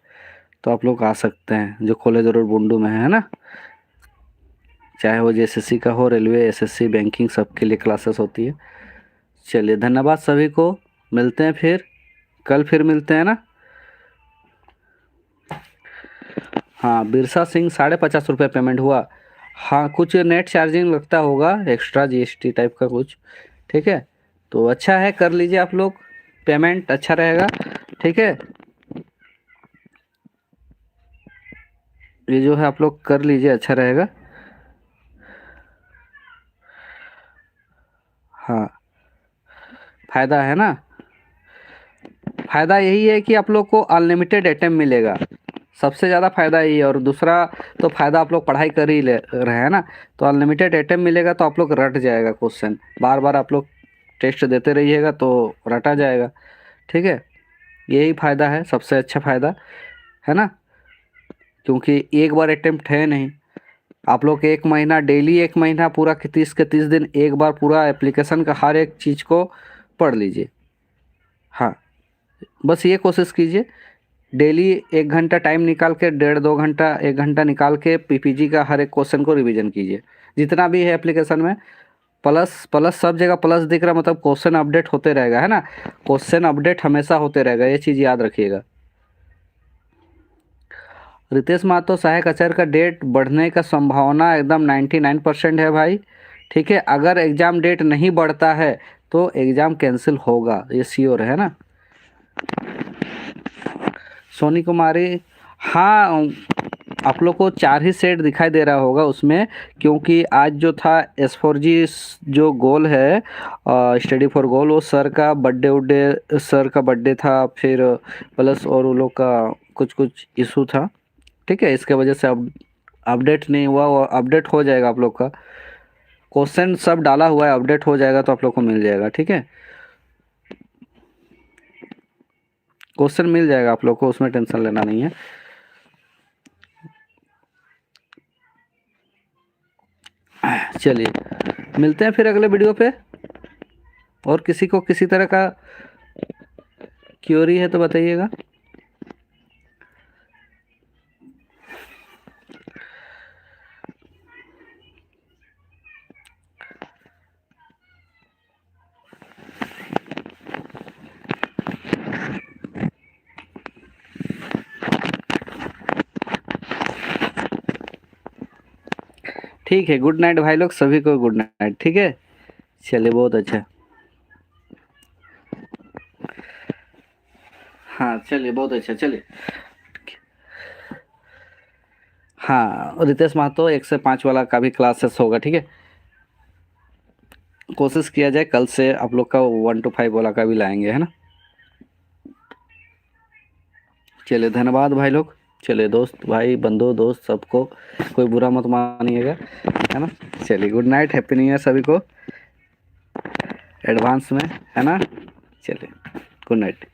तो आप लोग आ सकते हैं, जो कॉलेज रोड बुंडू में है ना। चाहे वो जेएसएससी का हो, रेलवे, एसएससी, बैंकिंग, सबके लिए क्लासेस होती है। चलिए, धन्यवाद सभी को, मिलते हैं फिर कल, फिर मिलते हैं ना। हाँ, बिरसा सिंह 50.50 रुपये पेमेंट हुआ। हाँ, कुछ नेट चार्जिंग लगता होगा एक्स्ट्रा, जीएसटी टाइप का कुछ। ठीक है, तो अच्छा है, कर लीजिए आप लोग, पेमेंट अच्छा रहेगा। ठीक है, ये जो है आप लोग कर लीजिए, अच्छा रहेगा। हाँ, फायदा है ना। फायदा यही है कि आप लोग को अनलिमिटेड एटम मिलेगा, सबसे ज़्यादा फायदा यही है। और दूसरा तो फायदा आप लोग पढ़ाई कर ही ले रहे हैं ना, तो अनलिमिटेड एटम मिलेगा तो आप लोग रट जाएगा क्वेश्चन, बार बार आप लोग टेस्ट देते रहिएगा तो रटा जाएगा। ठीक है, यही फायदा है, सबसे अच्छा फायदा है ना, क्योंकि एक बार अटेम्प्ट है नहीं। आप लोग एक महीना डेली, एक महीना पूरा 30 के 30 दिन एक बार पूरा एप्लीकेशन का हर एक चीज़ को पढ़ लीजिए। हाँ, बस ये कोशिश कीजिए, डेली 1 घंटा टाइम निकाल के, 1.5 2 घंटा 1 घंटा निकाल के पीपीजी का हर एक क्वेश्चन को रिवीजन कीजिए, जितना भी है एप्लीकेशन में। प्लस प्लस सब जगह प्लस दिख रहा, मतलब क्वेश्चन अपडेट होते रहेगा, है ना। क्वेश्चन अपडेट हमेशा होते रहेगा, ये चीज़ याद रखिएगा। रितेश महतो, सहायक आचार्य का डेट बढ़ने का संभावना एकदम 99% है भाई। ठीक है, अगर एग्ज़ाम डेट नहीं बढ़ता है तो एग्ज़ाम कैंसिल होगा, ये श्योर है ना। सोनी कुमारी, हाँ, आप लोग को 4 ही सेट दिखाई दे रहा होगा उसमें, क्योंकि आज जो था S4G जो गोल है, स्टडी फॉर गोल, वो सर का बर्थडे उड्डे, सर का बर्थडे था, फिर प्लस और वो लोग का कुछ कुछ इशू था। ठीक है, इसके वजह से अब अपडेट नहीं हुआ, और अपडेट हो जाएगा आप लोग का। क्वेश्चन सब डाला हुआ है, अपडेट हो जाएगा तो आप लोग को मिल जाएगा। ठीक है, क्वेश्चन मिल जाएगा आप लोग को, उसमें टेंशन लेना नहीं है। चलिए, मिलते हैं फिर अगले वीडियो पे। और किसी को किसी तरह का क्यूरी है तो बताइएगा। ठीक है, गुड नाइट भाई लोग, सभी को गुड नाइट। ठीक है, चलिए, बहुत अच्छा। हाँ चलिए, बहुत अच्छा, चलिए। हाँ, रितेश महतो 1 से 5 वाला का भी क्लासेस होगा। ठीक है, कोशिश किया जाए कल से आप लोग का 1 to 5 वाला का भी लाएंगे, है ना। चलिए, धन्यवाद भाई लोग। चलिए, दोस्त भाई बंधु दोस्त सबको, कोई बुरा मत मानिएगा, है ना। चलिए, good night, happy new year सभी को एडवांस में, है ना। चलिए, गुड नाइट।